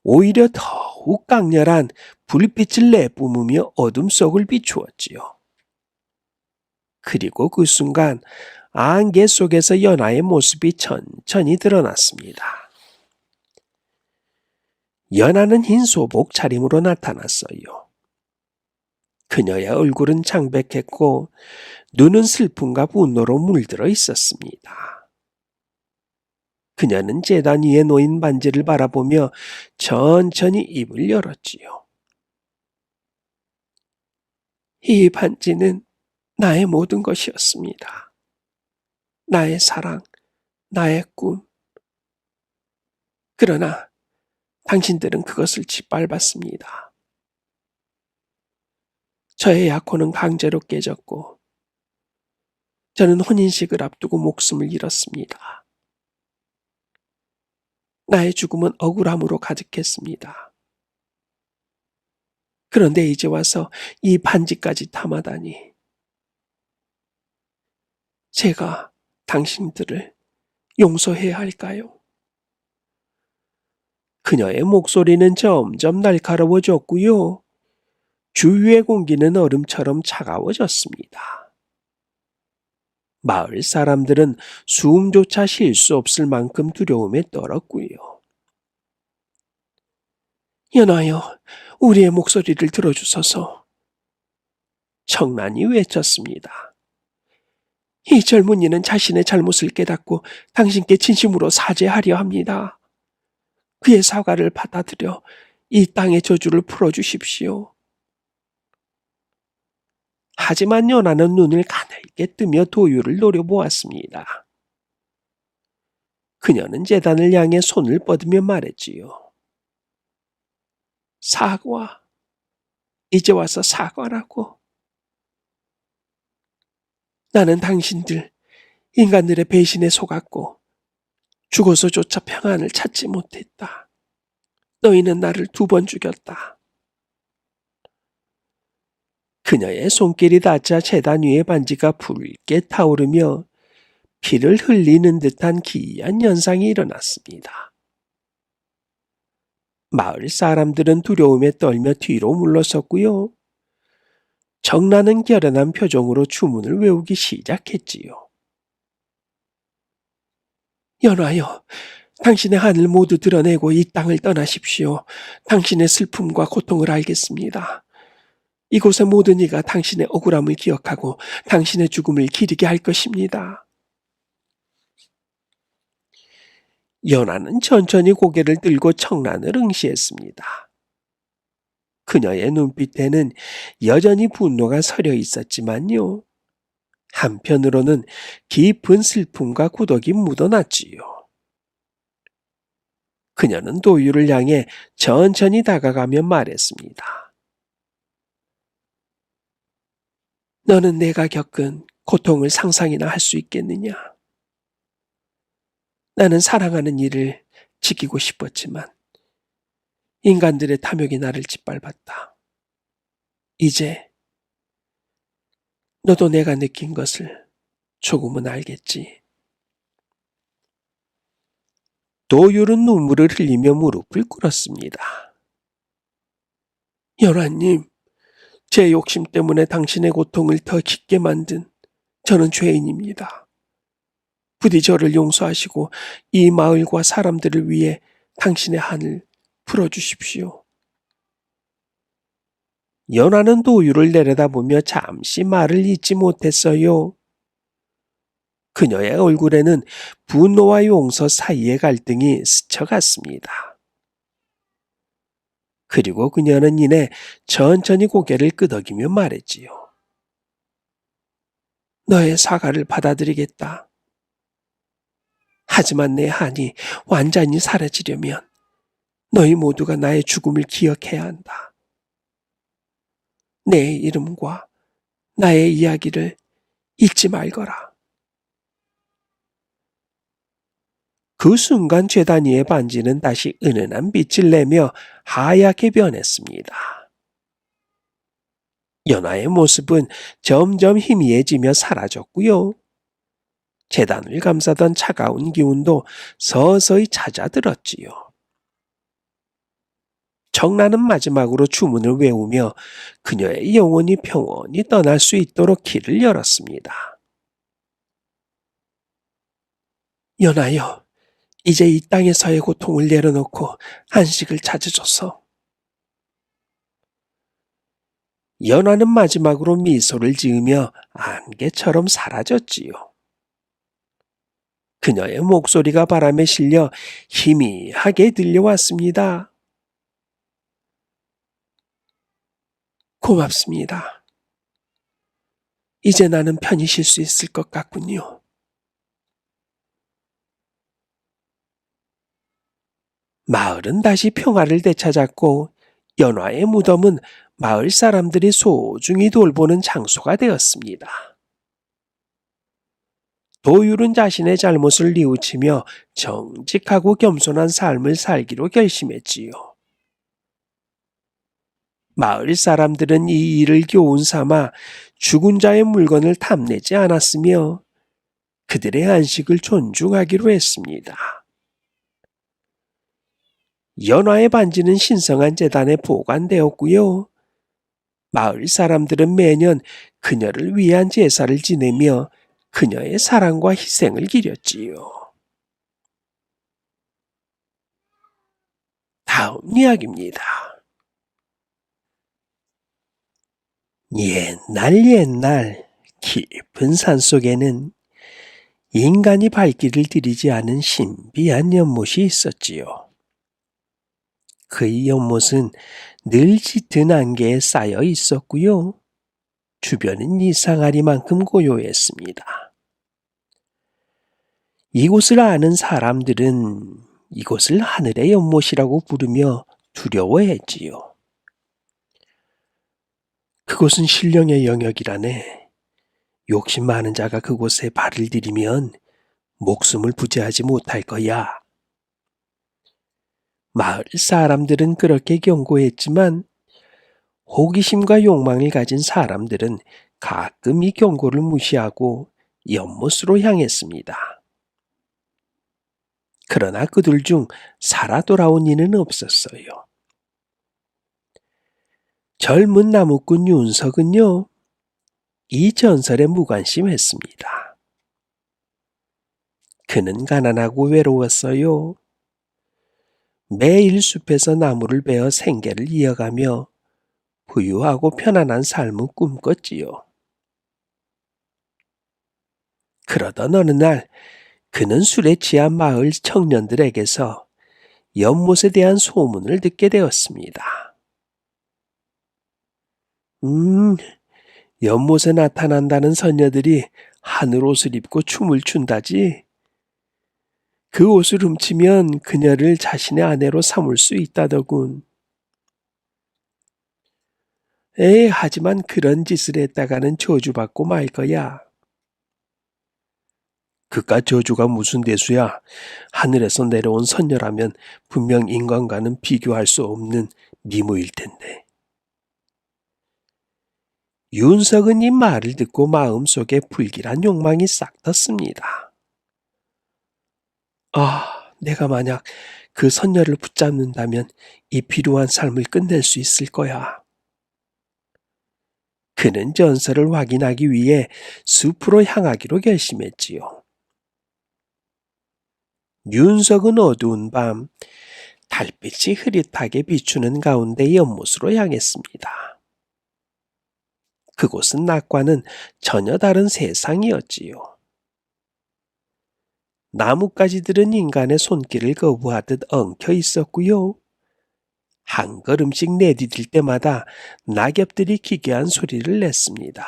오히려 더욱 강렬한 불빛을 내뿜으며 어둠 속을 비추었지요. 그리고 그 순간 안개 속에서 연하의 모습이 천천히 드러났습니다. 연하는 흰 소복 차림으로 나타났어요. 그녀의 얼굴은 창백했고 눈은 슬픔과 분노로 물들어 있었습니다. 그녀는 제단 위에 놓인 반지를 바라보며 천천히 입을 열었지요. 이 반지는 나의 모든 것이었습니다. 나의 사랑, 나의 꿈. 그러나 당신들은 그것을 짓밟았습니다. 저의 약혼은 강제로 깨졌고 저는 혼인식을 앞두고 목숨을 잃었습니다. 나의 죽음은 억울함으로 가득했습니다. 그런데 이제 와서 이 반지까지 탐하다니. 제가 당신들을 용서해야 할까요? 그녀의 목소리는 점점 날카로워졌고요. 주위의 공기는 얼음처럼 차가워졌습니다. 마을 사람들은 숨조차 쉴 수 없을 만큼 두려움에 떨었고요. 연하여, 우리의 목소리를 들어주소서. 청란이 외쳤습니다. 이 젊은이는 자신의 잘못을 깨닫고 당신께 진심으로 사죄하려 합니다. 그의 사과를 받아들여 이 땅의 저주를 풀어주십시오. 하지만 연하는 눈을 가늘게 뜨며 도유를 노려보았습니다. 그녀는 제단을 향해 손을 뻗으며 말했지요. 사과, 이제 와서 사과라고. 나는 당신들, 인간들의 배신에 속았고 죽어서조차 평안을 찾지 못했다. 너희는 나를 2번 죽였다. 그녀의 손길이 닿자 제단 위의 반지가 붉게 타오르며 피를 흘리는 듯한 기이한 현상이 일어났습니다. 마을 사람들은 두려움에 떨며 뒤로 물러섰고요. 정나는 결연한 표정으로 주문을 외우기 시작했지요. 연하여, 당신의 한을 모두 드러내고 이 땅을 떠나십시오. 당신의 슬픔과 고통을 알겠습니다. 이곳의 모든 이가 당신의 억울함을 기억하고 당신의 죽음을 기리게 할 것입니다. 연하는 천천히 고개를 들고 청란을 응시했습니다. 그녀의 눈빛에는 여전히 분노가 서려 있었지만요. 한편으로는 깊은 슬픔과 구덕이 묻어났지요. 그녀는 도유를 향해 천천히 다가가며 말했습니다. 너는 내가 겪은 고통을 상상이나 할 수 있겠느냐? 나는 사랑하는 이를 지키고 싶었지만 인간들의 탐욕이 나를 짓밟았다. 이제 너도 내가 느낀 것을 조금은 알겠지. 도율은 눈물을 흘리며 무릎을 꿇었습니다. 연하님, 제 욕심 때문에 당신의 고통을 더 깊게 만든 저는 죄인입니다. 부디 저를 용서하시고 이 마을과 사람들을 위해 당신의 한을 풀어주십시오. 연하는 도유를 내려다보며 잠시 말을 잇지 못했어요. 그녀의 얼굴에는 분노와 용서 사이의 갈등이 스쳐갔습니다. 그리고 그녀는 이내 천천히 고개를 끄덕이며 말했지요. 너의 사과를 받아들이겠다. 하지만 내 한이 완전히 사라지려면 너희 모두가 나의 죽음을 기억해야 한다. 내 이름과 나의 이야기를 잊지 말거라. 그 순간 제단 위의 반지는 다시 은은한 빛을 내며 하얗게 변했습니다. 연하의 모습은 점점 희미해지며 사라졌고요. 제단을 감싸던 차가운 기운도 서서히 잦아들었지요. 정나는 마지막으로 주문을 외우며 그녀의 영혼이 평온히 떠날 수 있도록 길을 열었습니다. 연하여, 이제 이 땅에서의 고통을 내려놓고 안식을 찾아줘서. 연하는 마지막으로 미소를 지으며 안개처럼 사라졌지요. 그녀의 목소리가 바람에 실려 희미하게 들려왔습니다. 고맙습니다. 이제 나는 편히 쉴 수 있을 것 같군요. 마을은 다시 평화를 되찾았고 연화의 무덤은 마을 사람들이 소중히 돌보는 장소가 되었습니다. 도율은 자신의 잘못을 뉘우치며 정직하고 겸손한 삶을 살기로 결심했지요. 마을 사람들은 이 일을 교훈 삼아 죽은 자의 물건을 탐내지 않았으며 그들의 안식을 존중하기로 했습니다. 연화의 반지는 신성한 제단에 보관되었고요. 마을 사람들은 매년 그녀를 위한 제사를 지내며 그녀의 사랑과 희생을 기렸지요. 다음 이야기입니다. 옛날 깊은 산속에는 인간이 발길을 들이지 않은 신비한 연못이 있었지요. 그의 연못은 늘 짙은 안개에 쌓여 있었고요. 주변은 이상하리만큼 고요했습니다. 이곳을 아는 사람들은 이곳을 하늘의 연못이라고 부르며 두려워했지요. 그곳은 신령의 영역이라네. 욕심 많은 자가 그곳에 발을 들이면 목숨을 부지하지 못할 거야. 마을 사람들은 그렇게 경고했지만 호기심과 욕망을 가진 사람들은 가끔 이 경고를 무시하고 연못으로 향했습니다. 그러나 그들 중 살아 돌아온 이는 없었어요. 젊은 나무꾼 윤석은요, 이 전설에 무관심했습니다. 그는 가난하고 외로웠어요. 매일 숲에서 나무를 베어 생계를 이어가며 부유하고 편안한 삶을 꿈꿨지요. 그러던 어느 날 그는 술에 취한 마을 청년들에게서 연못에 대한 소문을 듣게 되었습니다. 연못에 나타난다는 선녀들이 하늘 옷을 입고 춤을 춘다지. 그 옷을 훔치면 그녀를 자신의 아내로 삼을 수 있다더군. 하지만 그런 짓을 했다가는 저주받고 말 거야. 그깟 저주가 무슨 대수야. 하늘에서 내려온 선녀라면 분명 인간과는 비교할 수 없는 미모일 텐데. 윤석은 이 말을 듣고 마음속에 불길한 욕망이 싹 텄습니다. 내가 만약 그 선녀를 붙잡는다면 이 비루한 삶을 끝낼 수 있을 거야. 그는 전설을 확인하기 위해 숲으로 향하기로 결심했지요. 윤석은 어두운 밤 달빛이 흐릿하게 비추는 가운데 연못으로 향했습니다. 그곳은 낮과는 전혀 다른 세상이었지요. 나뭇가지들은 인간의 손길을 거부하듯 엉켜 있었고요. 한 걸음씩 내디딜 때마다 낙엽들이 기괴한 소리를 냈습니다.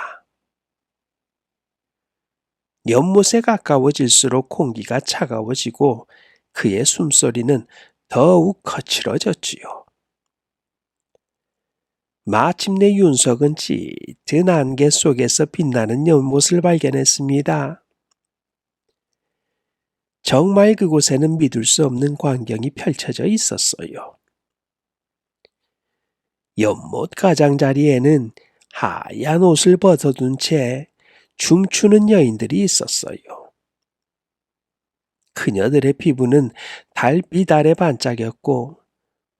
연못에 가까워질수록 공기가 차가워지고 그의 숨소리는 더욱 거칠어졌지요. 마침내 윤석은 짙은 안개 속에서 빛나는 연못을 발견했습니다. 정말 그곳에는 믿을 수 없는 광경이 펼쳐져 있었어요. 연못 가장자리에는 하얀 옷을 벗어둔 채 춤추는 여인들이 있었어요. 그녀들의 피부는 달빛 아래 반짝였고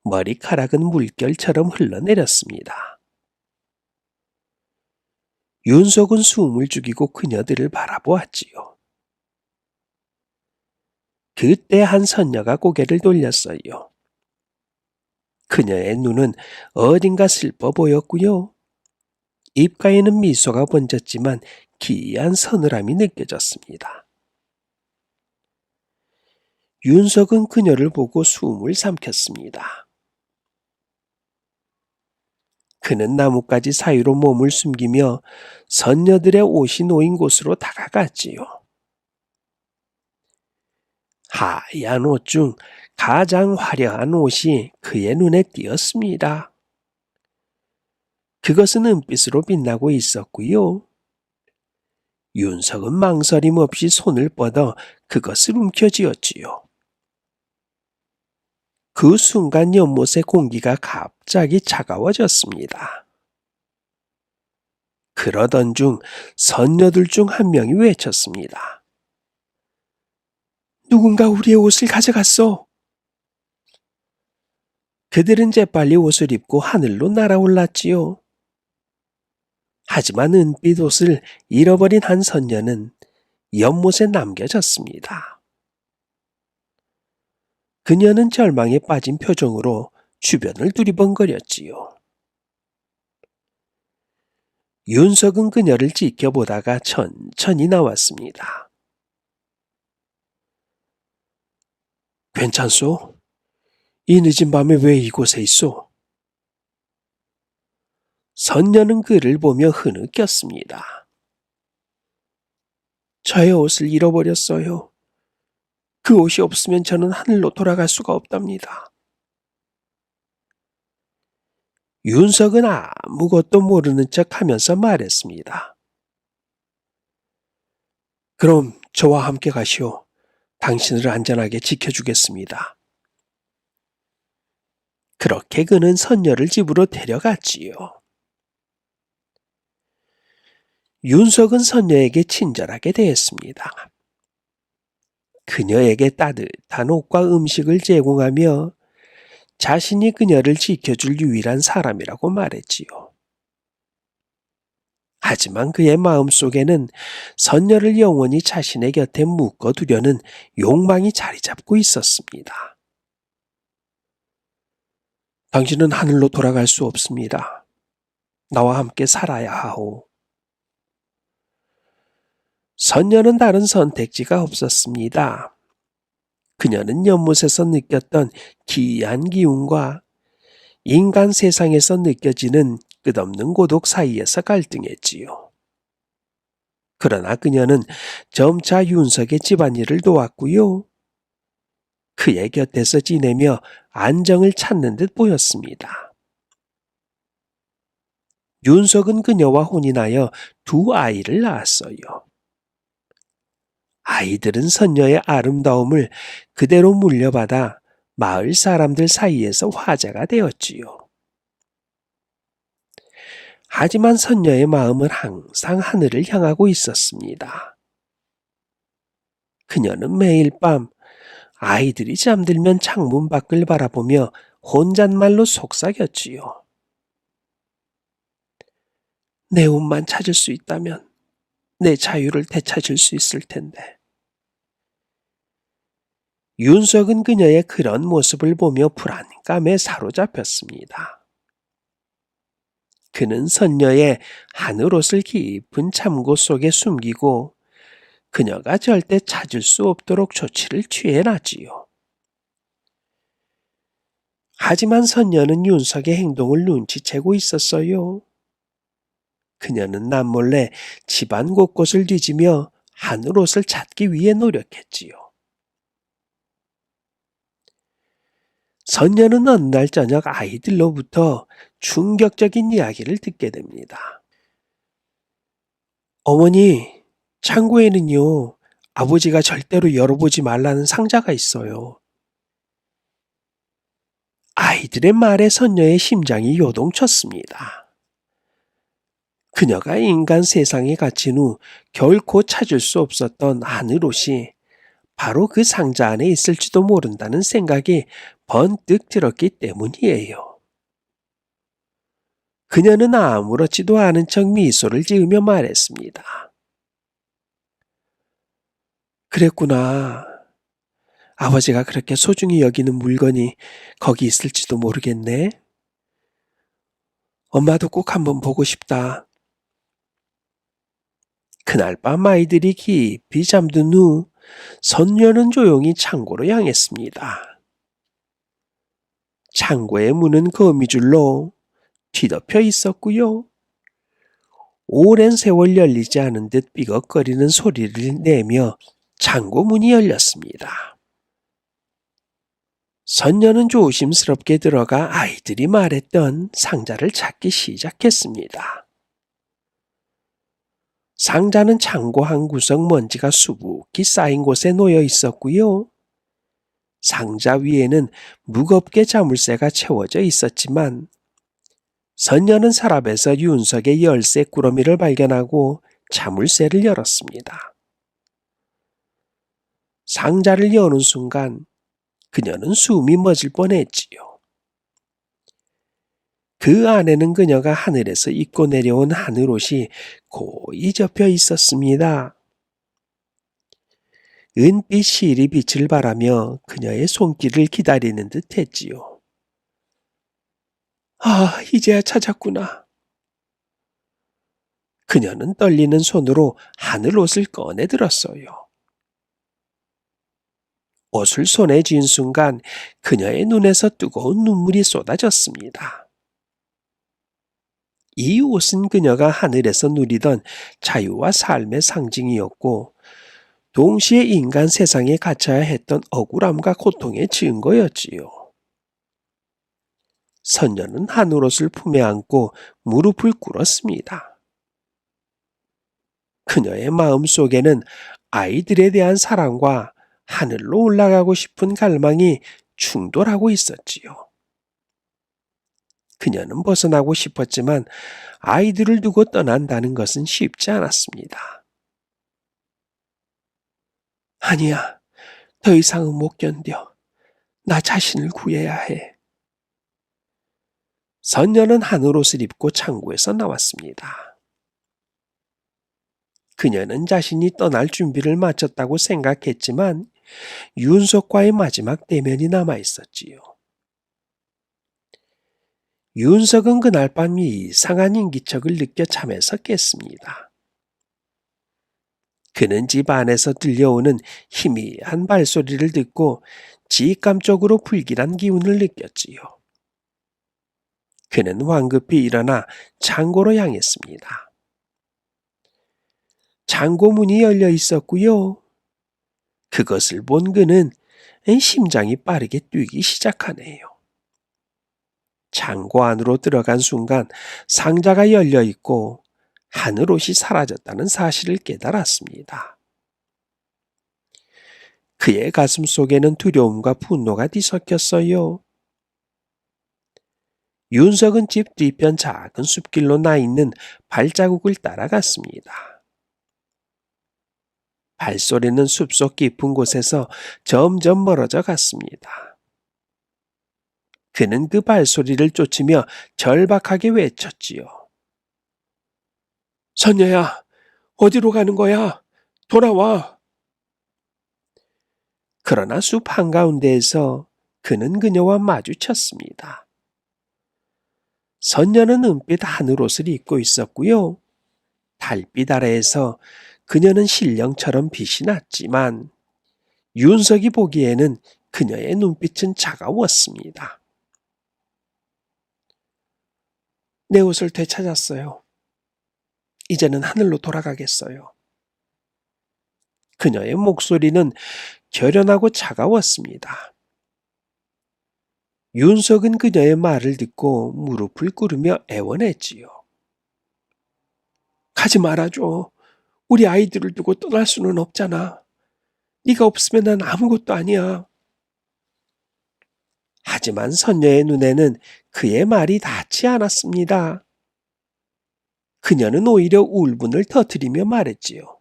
머리카락은 물결처럼 흘러내렸습니다. 윤석은 숨을 죽이고 그녀들을 바라보았지요. 그때 한 선녀가 고개를 돌렸어요. 그녀의 눈은 어딘가 슬퍼 보였고요. 입가에는 미소가 번졌지만 기이한 서늘함이 느껴졌습니다. 윤석은 그녀를 보고 숨을 삼켰습니다. 그는 나뭇가지 사이로 몸을 숨기며 선녀들의 옷이 놓인 곳으로 다가갔지요. 하얀 옷 중 가장 화려한 옷이 그의 눈에 띄었습니다. 그것은 은빛으로 빛나고 있었고요. 윤석은 망설임 없이 손을 뻗어 그것을 움켜쥐었지요. 그 순간 연못의 공기가 갑자기 차가워졌습니다. 그러던 중 선녀들 중 한 명이 외쳤습니다. 누군가 우리의 옷을 가져갔어. 그들은 재빨리 옷을 입고 하늘로 날아올랐지요. 하지만 은빛 옷을 잃어버린 한 선녀는 연못에 남겨졌습니다. 그녀는 절망에 빠진 표정으로 주변을 두리번거렸지요. 윤석은 그녀를 지켜보다가 천천히 나왔습니다. 괜찮소? 이 늦은 밤에 왜 이곳에 있소? 선녀는 그를 보며 흐느꼈습니다. 저의 옷을 잃어버렸어요. 그 옷이 없으면 저는 하늘로 돌아갈 수가 없답니다. 윤석은 아무것도 모르는 척 하면서 말했습니다. 그럼 저와 함께 가시오. 당신을 안전하게 지켜주겠습니다. 그렇게 그는 선녀를 집으로 데려갔지요. 윤석은 선녀에게 친절하게 대했습니다. 그녀에게 따뜻한 옷과 음식을 제공하며 자신이 그녀를 지켜줄 유일한 사람이라고 말했지요. 하지만 그의 마음속에는 선녀를 영원히 자신의 곁에 묶어두려는 욕망이 자리 잡고 있었습니다. 당신은 하늘로 돌아갈 수 없습니다. 나와 함께 살아야 하오. 선녀는 다른 선택지가 없었습니다. 그녀는 연못에서 느꼈던 기이한 기운과 인간 세상에서 느껴지는 끝없는 고독 사이에서 갈등했지요. 그러나 그녀는 점차 윤석의 집안일을 도왔고요. 그의 곁에서 지내며 안정을 찾는 듯 보였습니다. 윤석은 그녀와 혼인하여 두 아이를 낳았어요. 아이들은 선녀의 아름다움을 그대로 물려받아 마을 사람들 사이에서 화제가 되었지요. 하지만 선녀의 마음은 항상 하늘을 향하고 있었습니다. 그녀는 매일 밤 아이들이 잠들면 창문 밖을 바라보며 혼잣말로 속삭였지요. 내 옷만 찾을 수 있다면 내 자유를 되찾을 수 있을 텐데. 윤석은 그녀의 그런 모습을 보며 불안감에 사로잡혔습니다. 그는 선녀의 하늘옷을 깊은 참고 속에 숨기고 그녀가 절대 찾을 수 없도록 조치를 취해놨지요. 하지만 선녀는 윤석의 행동을 눈치채고 있었어요. 그녀는 남몰래 집안 곳곳을 뒤지며 하늘옷을 찾기 위해 노력했지요. 선녀는 어느 날 저녁 아이들로부터 충격적인 이야기를 듣게 됩니다. 어머니, 창고에는요, 아버지가 절대로 열어보지 말라는 상자가 있어요. 아이들의 말에 선녀의 심장이 요동쳤습니다. 그녀가 인간 세상에 갇힌 후 결코 찾을 수 없었던 하늘옷이 바로 그 상자 안에 있을지도 모른다는 생각이 번뜩 들었기 때문이에요. 그녀는 아무렇지도 않은 척 미소를 지으며 말했습니다. 그랬구나. 아버지가 그렇게 소중히 여기는 물건이 거기 있을지도 모르겠네. 엄마도 꼭 한번 보고 싶다. 그날 밤 아이들이 깊이 잠든 후 선녀는 조용히 창고로 향했습니다. 창고의 문은 거미줄로 뒤덮여 있었고요. 오랜 세월 열리지 않은 듯 삐걱거리는 소리를 내며 창고 문이 열렸습니다. 선녀는 조심스럽게 들어가 아이들이 말했던 상자를 찾기 시작했습니다. 상자는 창고 한 구석 먼지가 수북히 쌓인 곳에 놓여 있었고요. 상자 위에는 무겁게 자물쇠가 채워져 있었지만 선녀는 서랍에서 윤석의 열쇠 꾸러미를 발견하고 자물쇠를 열었습니다. 상자를 여는 순간 그녀는 숨이 멎을 뻔했지요. 그 안에는 그녀가 하늘에서 입고 내려온 하늘옷이 고이 접혀 있었습니다. 은빛 실이 빛을 발하며 그녀의 손길을 기다리는 듯 했지요. 아, 이제야 찾았구나. 그녀는 떨리는 손으로 하늘옷을 꺼내 들었어요. 옷을 손에 쥔 순간 그녀의 눈에서 뜨거운 눈물이 쏟아졌습니다. 이 옷은 그녀가 하늘에서 누리던 자유와 삶의 상징이었고 동시에 인간 세상에 갇혀야 했던 억울함과 고통의 증거였지요. 선녀는 하늘옷을 품에 안고 무릎을 꿇었습니다. 그녀의 마음 속에는 아이들에 대한 사랑과 하늘로 올라가고 싶은 갈망이 충돌하고 있었지요. 그녀는 벗어나고 싶었지만 아이들을 두고 떠난다는 것은 쉽지 않았습니다. 아니야, 더 이상은 못 견뎌. 나 자신을 구해야 해. 선녀는 하늘옷을 입고 창고에서 나왔습니다. 그녀는 자신이 떠날 준비를 마쳤다고 생각했지만 윤석과의 마지막 대면이 남아 있었지요. 윤석은 그날 밤 이상한 인기척을 느껴 잠에서 깼습니다. 그는 집 안에서 들려오는 희미한 발소리를 듣고 직감 쪽으로 불길한 기운을 느꼈지요. 그는 황급히 일어나 창고로 향했습니다. 창고 문이 열려 있었고요. 그것을 본 그는 심장이 빠르게 뛰기 시작하네요. 창고 안으로 들어간 순간 상자가 열려 있고 하늘옷이 사라졌다는 사실을 깨달았습니다. 그의 가슴 속에는 두려움과 분노가 뒤섞였어요. 윤석은 집 뒤편 작은 숲길로 나 있는 발자국을 따라갔습니다. 발소리는 숲속 깊은 곳에서 점점 멀어져 갔습니다. 그는 그 발소리를 쫓으며 절박하게 외쳤지요. 선녀야, 어디로 가는 거야? 돌아와. 그러나 숲 한가운데에서 그는 그녀와 마주쳤습니다. 선녀는 은빛 하늘옷을 입고 있었고요. 달빛 아래에서 그녀는 신령처럼 빛이 났지만 윤석이 보기에는 그녀의 눈빛은 차가웠습니다. 내 옷을 되찾았어요. 이제는 하늘로 돌아가겠어요. 그녀의 목소리는 결연하고 차가웠습니다. 윤석은 그녀의 말을 듣고 무릎을 꿇으며 애원했지요. 가지 말아줘. 우리 아이들을 두고 떠날 수는 없잖아. 네가 없으면 난 아무것도 아니야. 하지만 선녀의 눈에는 그의 말이 닿지 않았습니다. 그녀는 오히려 울분을 터뜨리며 말했지요.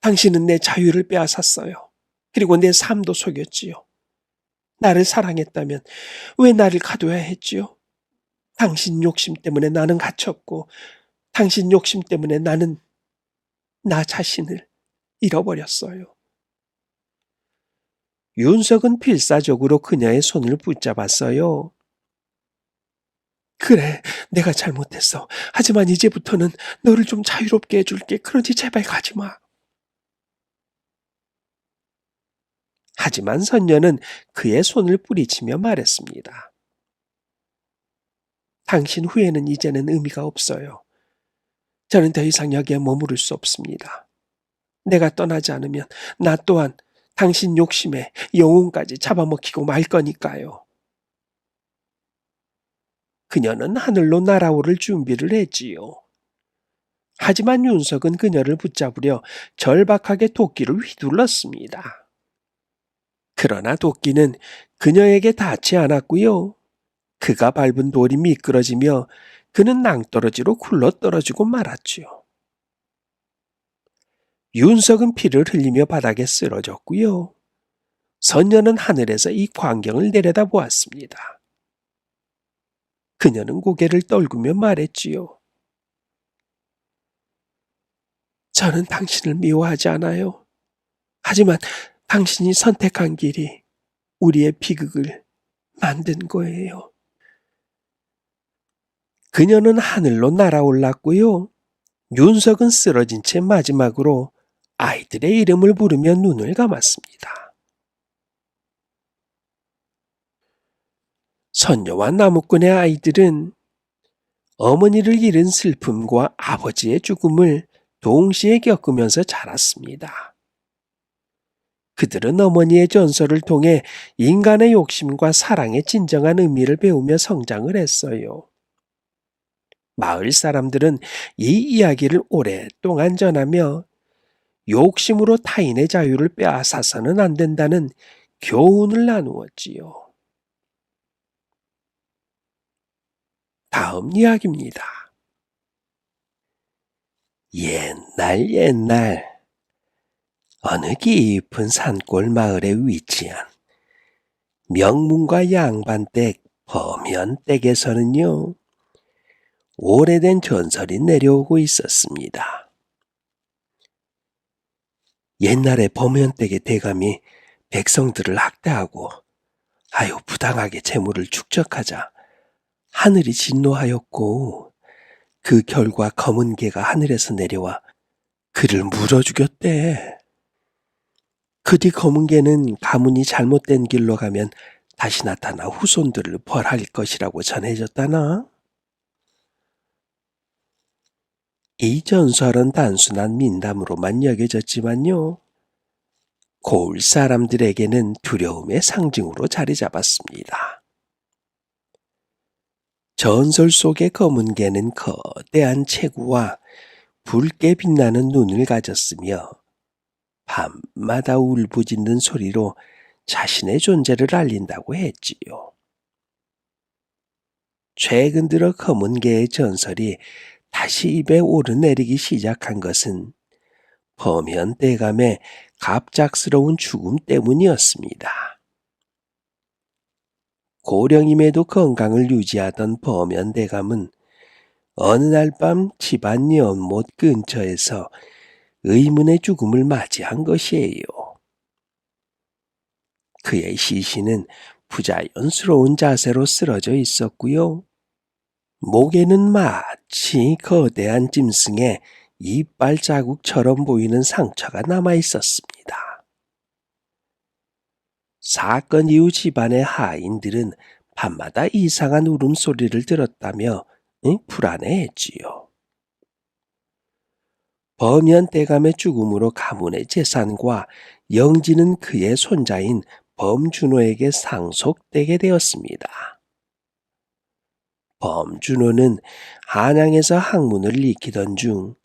당신은 내 자유를 빼앗았어요. 그리고 내 삶도 속였지요. 나를 사랑했다면 왜 나를 가둬야 했지요? 당신 욕심 때문에 나는 갇혔고 당신 욕심 때문에 나는 나 자신을 잃어버렸어요. 윤석은 필사적으로 그녀의 손을 붙잡았어요. 그래, 내가 잘못했어. 하지만 이제부터는 너를 좀 자유롭게 해줄게. 그러니 제발 가지 마. 하지만 선녀는 그의 손을 뿌리치며 말했습니다. 당신 후회는 이제는 의미가 없어요. 저는 더 이상 여기에 머무를 수 없습니다. 내가 떠나지 않으면 나 또한 당신 욕심에 영혼까지 잡아먹히고 말 거니까요. 그녀는 하늘로 날아오를 준비를 했지요. 하지만 윤석은 그녀를 붙잡으려 절박하게 도끼를 휘둘렀습니다. 그러나 도끼는 그녀에게 닿지 않았고요. 그가 밟은 돌이 미끄러지며 그는 낭떠러지로 굴러떨어지고 말았지요. 윤석은 피를 흘리며 바닥에 쓰러졌고요. 선녀는 하늘에서 이 광경을 내려다보았습니다. 그녀는 고개를 떨구며 말했지요. 저는 당신을 미워하지 않아요. 하지만 당신이 선택한 길이 우리의 비극을 만든 거예요. 그녀는 하늘로 날아올랐고요. 윤석은 쓰러진 채 마지막으로 아이들의 이름을 부르며 눈을 감았습니다. 선녀와 나무꾼의 아이들은 어머니를 잃은 슬픔과 아버지의 죽음을 동시에 겪으면서 자랐습니다. 그들은 어머니의 전설을 통해 인간의 욕심과 사랑의 진정한 의미를 배우며 성장을 했어요. 마을 사람들은 이 이야기를 오랫동안 전하며 욕심으로 타인의 자유를 빼앗아서는 안 된다는 교훈을 나누었지요. 다음 이야기입니다. 옛날 어느 깊은 산골 마을에 위치한 명문과 양반댁 범현댁에서는요, 오래된 전설이 내려오고 있었습니다. 옛날에 범현댁의 대감이 백성들을 학대하고 부당하게 재물을 축적하자 하늘이 진노하였고, 그 결과 검은 개가 하늘에서 내려와 그를 물어 죽였대. 그 뒤 검은 개는 가문이 잘못된 길로 가면 다시 나타나 후손들을 벌할 것이라고 전해졌다나? 이 전설은 단순한 민담으로만 여겨졌지만요, 고을 사람들에게는 두려움의 상징으로 자리 잡았습니다. 전설 속의 검은 개는 거대한 체구와 붉게 빛나는 눈을 가졌으며 밤마다 울부짖는 소리로 자신의 존재를 알린다고 했지요. 최근 들어 검은 개의 전설이 다시 입에 오르내리기 시작한 것은 범현대감의 갑작스러운 죽음 때문이었습니다. 고령임에도 건강을 유지하던 범현대감은 어느 날 밤 집안 연못 근처에서 의문의 죽음을 맞이한 것이에요. 그의 시신은 부자연스러운 자세로 쓰러져 있었고요. 목에는 마치 거대한 짐승의 이빨 자국처럼 보이는 상처가 남아 있었습니다. 사건 이후 집안의 하인들은 밤마다 이상한 울음소리를 들었다며 불안해했지요. 범현대감의 죽음으로 가문의 재산과 영지는 그의 손자인 범준호에게 상속되게 되었습니다. 범준호는 한양에서 학문을 익히던 중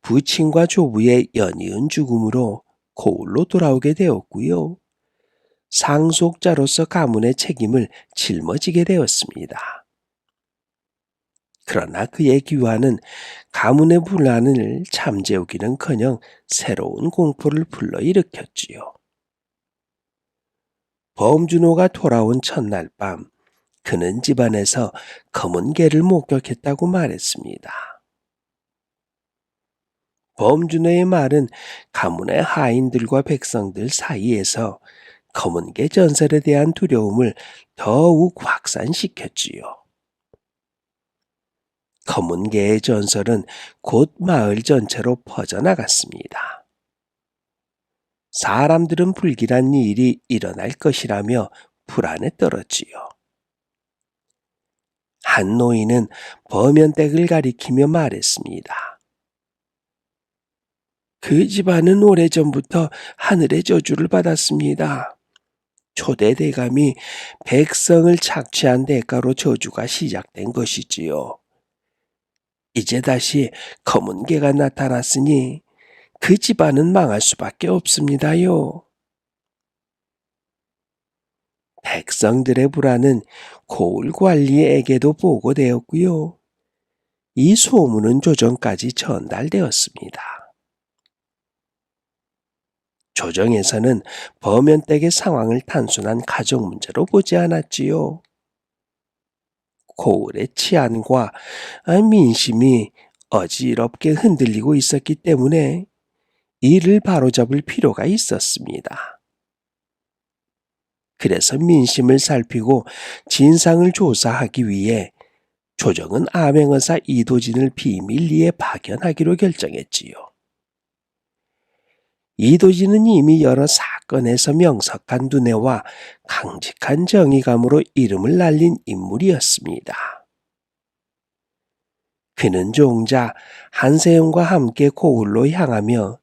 부친과 조부의 연이은 죽음으로 고을로 돌아오게 되었고요. 상속자로서 가문의 책임을 짊어지게 되었습니다. 그러나 그의 귀화는 가문의 분란을 잠재우기는커녕 새로운 공포를 불러일으켰지요. 범준호가 돌아온 첫날 밤, 그는 집안에서 검은 개를 목격했다고 말했습니다. 범준호의 말은 가문의 하인들과 백성들 사이에서 검은 개 전설에 대한 두려움을 더욱 확산시켰지요. 검은 개의 전설은 곧 마을 전체로 퍼져나갔습니다. 사람들은 불길한 일이 일어날 것이라며 불안에 떨었지요. 한 노인은 범현댁을 가리키며 말했습니다. 그 집안은 오래전부터 하늘의 저주를 받았습니다. 초대 대감이 백성을 착취한 대가로 저주가 시작된 것이지요. 이제 다시 검은 개가 나타났으니 그 집안은 망할 수밖에 없습니다요. 백성들의 불안은 고을 관리에게도 보고되었고요. 이 소문은 조정까지 전달되었습니다. 조정에서는 범현댁의 상황을 단순한 가족 문제로 보지 않았지요. 고을의 치안과 민심이 어지럽게 흔들리고 있었기 때문에 이를 바로잡을 필요가 있었습니다. 그래서 민심을 살피고 진상을 조사하기 위해 조정은 암행어사 이도진을 비밀리에 파견하기로 결정했지요. 이도진은 이미 여러 사건에서 명석한 두뇌와 강직한 정의감으로 이름을 날린 인물이었습니다. 그는 종자 한세영과 함께 고을로 향하며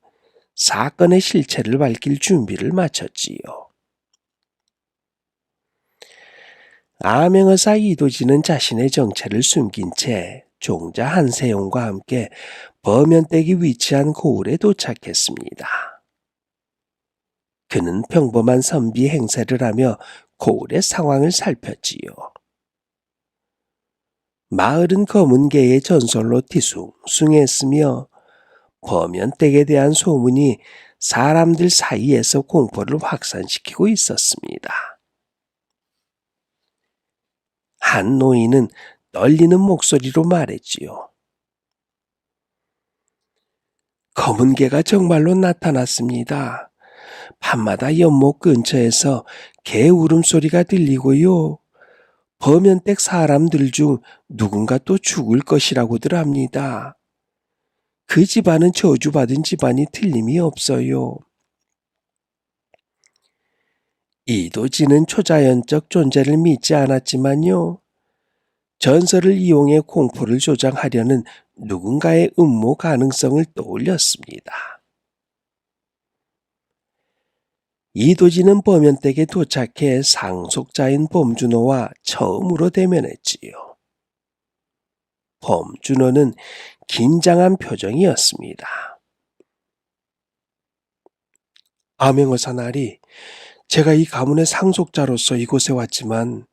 사건의 실체를 밝힐 준비를 마쳤지요. 암행어사 이도진은 자신의 정체를 숨긴 채 종자 한세영과 함께 범연댁이 위치한 고을에 도착했습니다. 그는 평범한 선비 행세를 하며 고을의 상황을 살폈지요. 마을은 검은개의 전설로 뒤숭숭했으며 범연댁에 대한 소문이 사람들 사이에서 공포를 확산시키고 있었습니다. 한 노인은 떨리는 목소리로 말했지요. 검은개가 정말로 나타났습니다. 밤마다 연못 근처에서 개 울음소리가 들리고요. 범연댁 사람들 중 누군가 또 죽을 것이라고들 합니다. 그 집안은 저주받은 집안이 틀림이 없어요. 이도진은 초자연적 존재를 믿지 않았지만요. 전설을 이용해 공포를 조장하려는 누군가의 음모 가능성을 떠올렸습니다. 이도진은 범연댁에 도착해 상속자인 범준호와 처음으로 대면했지요. 범준호는 긴장한 표정이었습니다. 암행어사 나리, 제가 이 가문의 상속자로서 이곳에 왔지만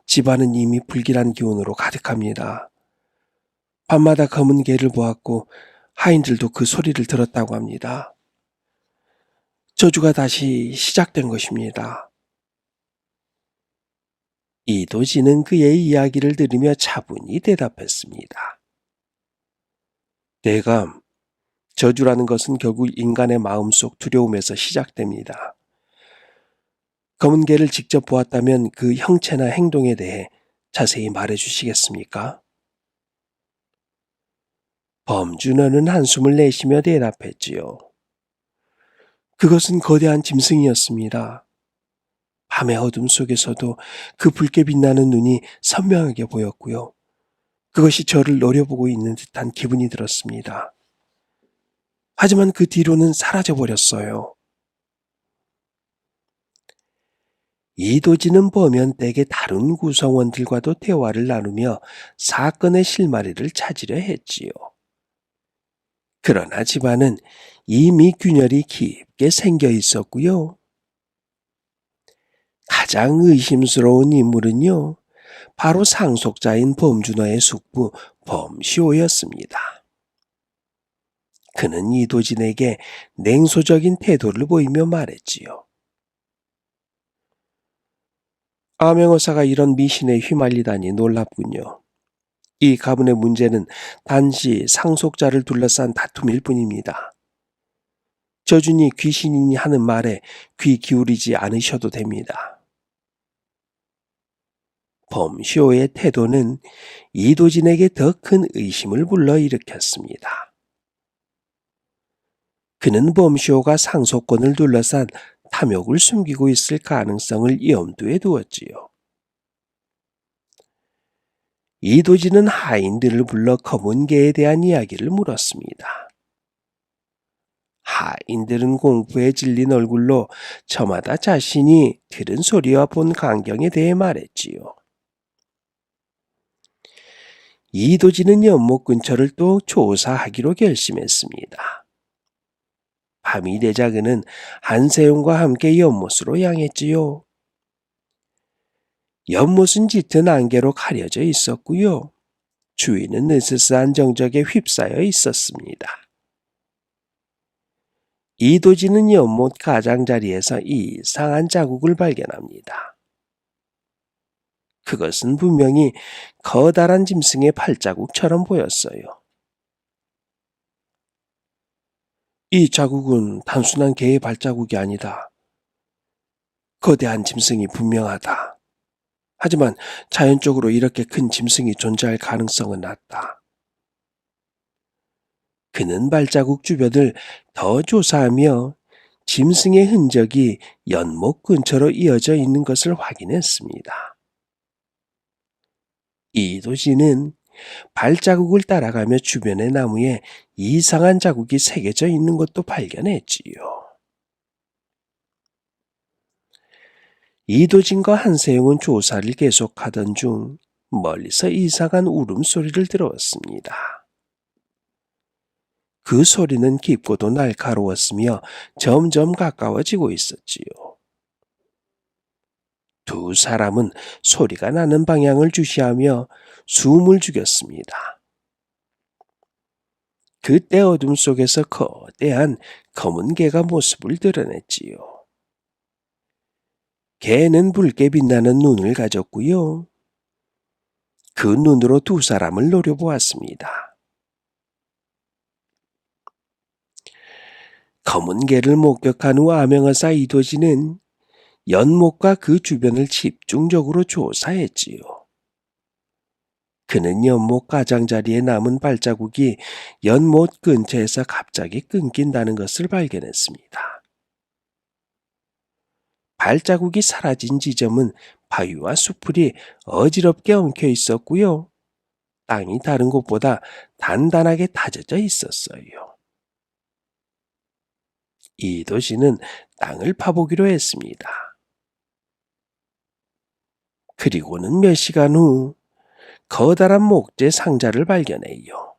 집안은 이미 불길한 기운으로 가득합니다. 밤마다 검은 개를 보았고 하인들도 그 소리를 들었다고 합니다. 저주가 다시 시작된 것입니다. 이도진은 그의 이야기를 들으며 차분히 대답했습니다. 대감, 저주라는 것은 결국 인간의 마음속 두려움에서 시작됩니다. 검은 개를 직접 보았다면 그 형체나 행동에 대해 자세히 말해 주시겠습니까? 범준호는 한숨을 내쉬며 대답했지요. 그것은 거대한 짐승이었습니다. 밤의 어둠 속에서도 그 붉게 빛나는 눈이 선명하게 보였고요. 그것이 저를 노려보고 있는 듯한 기분이 들었습니다. 하지만 그 뒤로는 사라져버렸어요. 이도진은 범연댁의 다른 구성원들과도 대화를 나누며 사건의 실마리를 찾으려 했지요. 그러나 집안은 이미 균열이 깊게 생겨 있었고요. 가장 의심스러운 인물은요, 바로 상속자인 범준호의 숙부 범시호였습니다. 그는 이도진에게 냉소적인 태도를 보이며 말했지요. 암행어사가 이런 미신에 휘말리다니 놀랍군요. 이 가문의 문제는 단지 상속자를 둘러싼 다툼일 뿐입니다. 저준이 귀신이니 하는 말에 귀 기울이지 않으셔도 됩니다. 범시호의 태도는 이도진에게 더 큰 의심을 불러일으켰습니다. 그는 범시호가 상속권을 둘러싼 탐욕을 숨기고 있을 가능성을 염두에 두었지요. 이도진은 하인들을 불러 검은 개에 대한 이야기를 물었습니다. 하인들은 공포에 질린 얼굴로 저마다 자신이 들은 소리와 본 광경에 대해 말했지요. 이도진은 연못 근처를 또 조사하기로 결심했습니다. 밤이 되자 그는 한세용과 함께 연못으로 향했지요. 연못은 짙은 안개로 가려져 있었고요. 주위는 으스스한 정적에 휩싸여 있었습니다. 이도진은 연못 가장자리에서 이상한 자국을 발견합니다. 그것은 분명히 커다란 짐승의 발자국처럼 보였어요. 이 자국은 단순한 개의 발자국이 아니다. 거대한 짐승이 분명하다. 하지만 자연적으로 이렇게 큰 짐승이 존재할 가능성은 낮다. 그는 발자국 주변을 더 조사하며 짐승의 흔적이 연못 근처로 이어져 있는 것을 확인했습니다. 이도진은 발자국을 따라가며 주변의 나무에 이상한 자국이 새겨져 있는 것도 발견했지요. 이도진과 한세용은 조사를 계속하던 중 멀리서 이상한 울음소리를 들었습니다. 그 소리는 깊고도 날카로웠으며 점점 가까워지고 있었지요. 두 사람은 소리가 나는 방향을 주시하며 숨을 죽였습니다. 그때 어둠 속에서 거대한 검은 개가 모습을 드러냈지요. 개는 붉게 빛나는 눈을 가졌고요. 그 눈으로 두 사람을 노려보았습니다. 검은 개를 목격한 후 암행어사 이도진은 연못과 그 주변을 집중적으로 조사했지요. 그는 연못 가장자리에 남은 발자국이 연못 근처에서 갑자기 끊긴다는 것을 발견했습니다. 발자국이 사라진 지점은 바위와 수풀이 어지럽게 엉켜 있었고요. 땅이 다른 곳보다 단단하게 다져져 있었어요. 이도진은 땅을 파보기로 했습니다. 그리고는 몇 시간 후 커다란 목재 상자를 발견해요.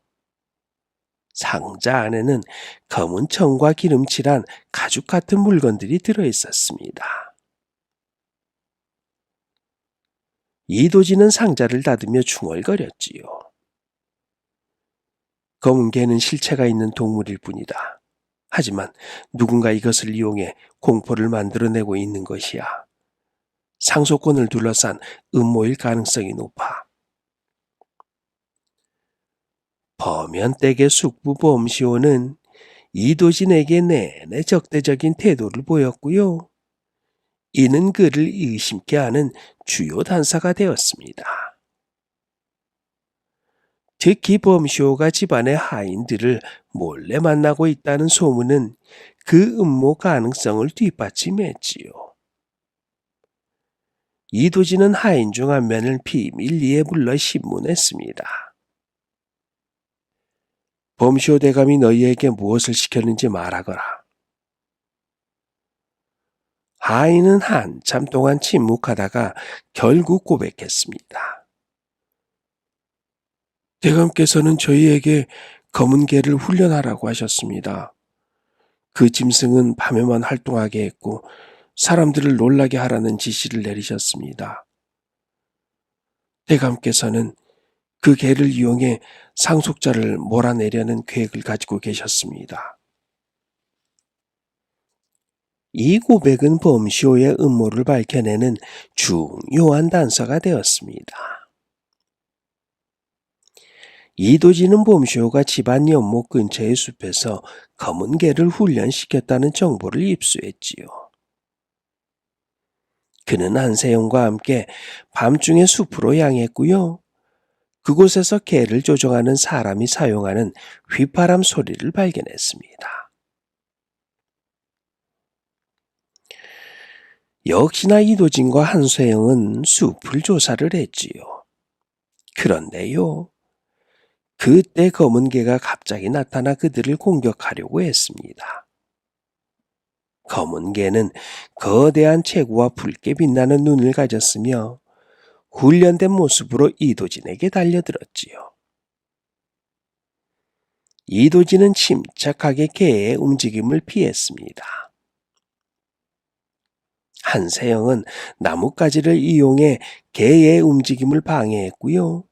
상자 안에는 검은 청과 기름칠한 가죽 같은 물건들이 들어있었습니다. 이도진은 상자를 닫으며 중얼거렸지요. 검은 개는 실체가 있는 동물일 뿐이다. 하지만 누군가 이것을 이용해 공포를 만들어내고 있는 것이야. 상속권을 둘러싼 음모일 가능성이 높아. 범현댁의 숙부 범시호는 이도진에게 내내 적대적인 태도를 보였고요. 이는 그를 의심케 하는 주요 단서가 되었습니다. 특히 범시호가 집안의 하인들을 몰래 만나고 있다는 소문은 그 음모 가능성을 뒷받침했지요. 이도진은 하인 중 한 명을 비밀리에 불러 신문했습니다. 범시호 대감이 너희에게 무엇을 시켰는지 말하거라. 하인은 한참 동안 침묵하다가 결국 고백했습니다. 대감께서는 저희에게 검은 개를 훈련하라고 하셨습니다. 그 짐승은 밤에만 활동하게 했고 사람들을 놀라게 하라는 지시를 내리셨습니다. 대감께서는 그 개를 이용해 상속자를 몰아내려는 계획을 가지고 계셨습니다. 이 고백은 범시호의 음모를 밝혀내는 중요한 단서가 되었습니다. 이도진은 범시호가 집안 연못 근처의 숲에서 검은 개를 훈련시켰다는 정보를 입수했지요. 그는 한세영과 함께 밤중에 숲으로 향했고요. 그곳에서 개를 조종하는 사람이 사용하는 휘파람 소리를 발견했습니다. 역시나 이도진과 한세영은 숲을 조사를 했지요. 그런데요. 그때 검은 개가 갑자기 나타나 그들을 공격하려고 했습니다. 검은 개는 거대한 체구와 붉게 빛나는 눈을 가졌으며 훈련된 모습으로 이도진에게 달려들었지요. 이도진은 침착하게 개의 움직임을 피했습니다. 한세영은 나뭇가지를 이용해 개의 움직임을 방해했고요.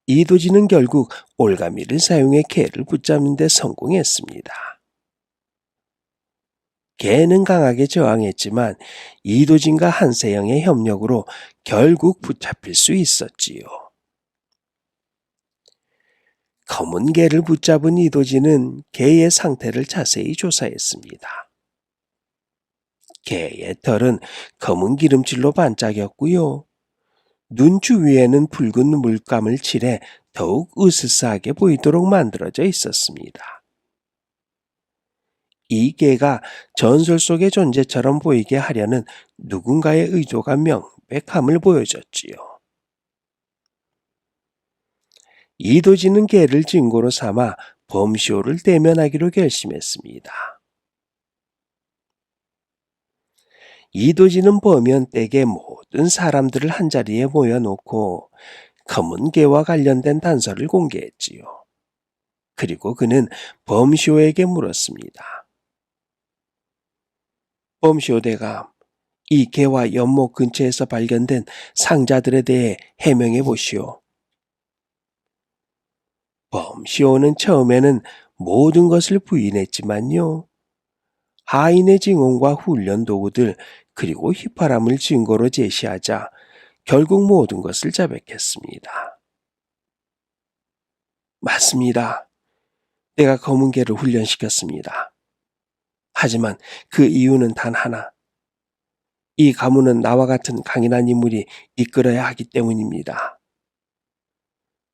이도진은 결국 올가미를 사용해 개를 붙잡는 데 성공했습니다. 개는 강하게 저항했지만 이도진과 한세영의 협력으로 결국 붙잡힐 수 있었지요. 검은 개를 붙잡은 이도진은 개의 상태를 자세히 조사했습니다. 개의 털은 검은 기름칠로 반짝였고요. 눈 주위에는 붉은 물감을 칠해 더욱 으스스하게 보이도록 만들어져 있었습니다. 이 개가 전설 속의 존재처럼 보이게 하려는 누군가의 의도가 명백함을 보여줬지요. 이도진은 개를 증거로 삼아 범시호를 대면하기로 결심했습니다. 이도진은 범연댁의 모든 사람들을 한자리에 모여놓고 검은 개와 관련된 단서를 공개했지요. 그리고 그는 범시호에게 물었습니다. 범시호 대감, 이 개와 연못 근처에서 발견된 상자들에 대해 해명해 보시오. 범시호는 처음에는 모든 것을 부인했지만요. 하인의 증언과 훈련 도구들 그리고 휘파람을 증거로 제시하자 결국 모든 것을 자백했습니다. 맞습니다. 내가 검은 개를 훈련시켰습니다. 하지만 그 이유는 단 하나. 이 가문은 나와 같은 강인한 인물이 이끌어야 하기 때문입니다.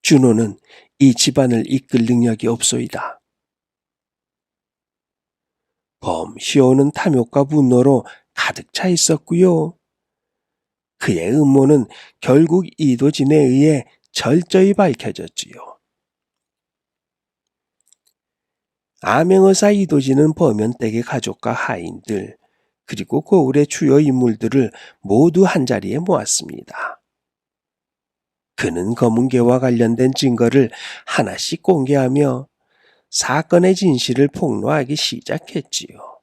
준호는 이 집안을 이끌 능력이 없소이다. 범시호는 탐욕과 분노로 가득 차 있었고요. 그의 음모는 결국 이도진에 의해 철저히 밝혀졌지요. 암행어사 이도진은 범연댁의 가족과 하인들 그리고 고을의 주요 인물들을 모두 한자리에 모았습니다. 그는 검은개와 관련된 증거를 하나씩 공개하며 사건의 진실을 폭로하기 시작했지요.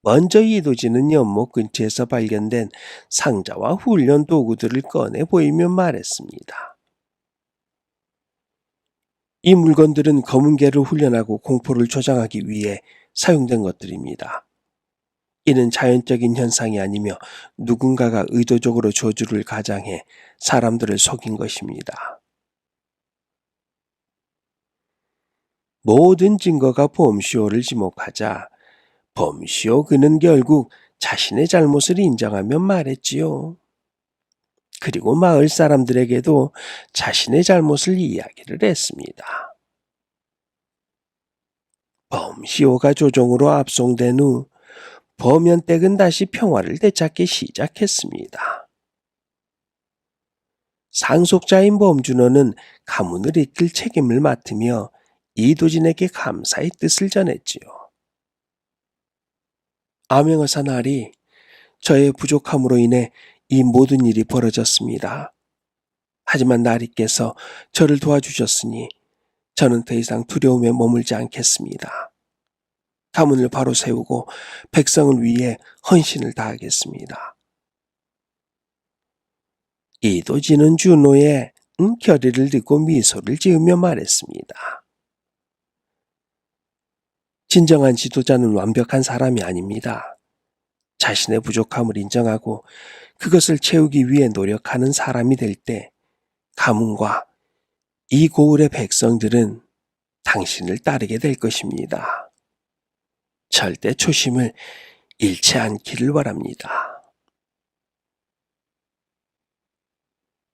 먼저 이도진은 연못 근처에서 발견된 상자와 훈련 도구들을 꺼내 보이며 말했습니다. 이 물건들은 검은개를 훈련하고 공포를 조장하기 위해 사용된 것들입니다. 이는 자연적인 현상이 아니며 누군가가 의도적으로 저주를 가장해 사람들을 속인 것입니다. 모든 증거가 범시호를 지목하자 범시호 그는 결국 자신의 잘못을 인정하며 말했지요. 그리고 마을 사람들에게도 자신의 잘못을 이야기를 했습니다. 범시호가 조정으로 압송된 후 범연댁은 다시 평화를 되찾기 시작했습니다. 상속자인 범준호는 가문을 이끌 책임을 맡으며 이도진에게 감사의 뜻을 전했지요. 암행어사 나리, 저의 부족함으로 인해 이 모든 일이 벌어졌습니다. 하지만 나리께서 저를 도와주셨으니 저는 더 이상 두려움에 머물지 않겠습니다. 가문을 바로 세우고 백성을 위해 헌신을 다하겠습니다. 이도진은 준호의 결의를 듣고 미소를 지으며 말했습니다. 진정한 지도자는 완벽한 사람이 아닙니다. 자신의 부족함을 인정하고 그것을 채우기 위해 노력하는 사람이 될 때 가문과 이 고을의 백성들은 당신을 따르게 될 것입니다. 절대 초심을 잃지 않기를 바랍니다.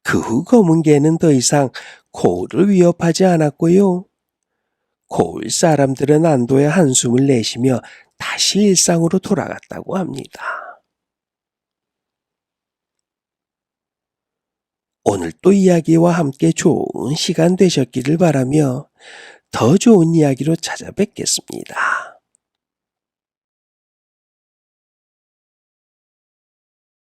그 후 검은개는 더 이상 고을을 위협하지 않았고요. 고을 사람들은 안도의 한숨을 내쉬며 다시 일상으로 돌아갔다고 합니다. 오늘 또 이야기와 함께 좋은 시간 되셨기를 바라며 더 좋은 이야기로 찾아뵙겠습니다.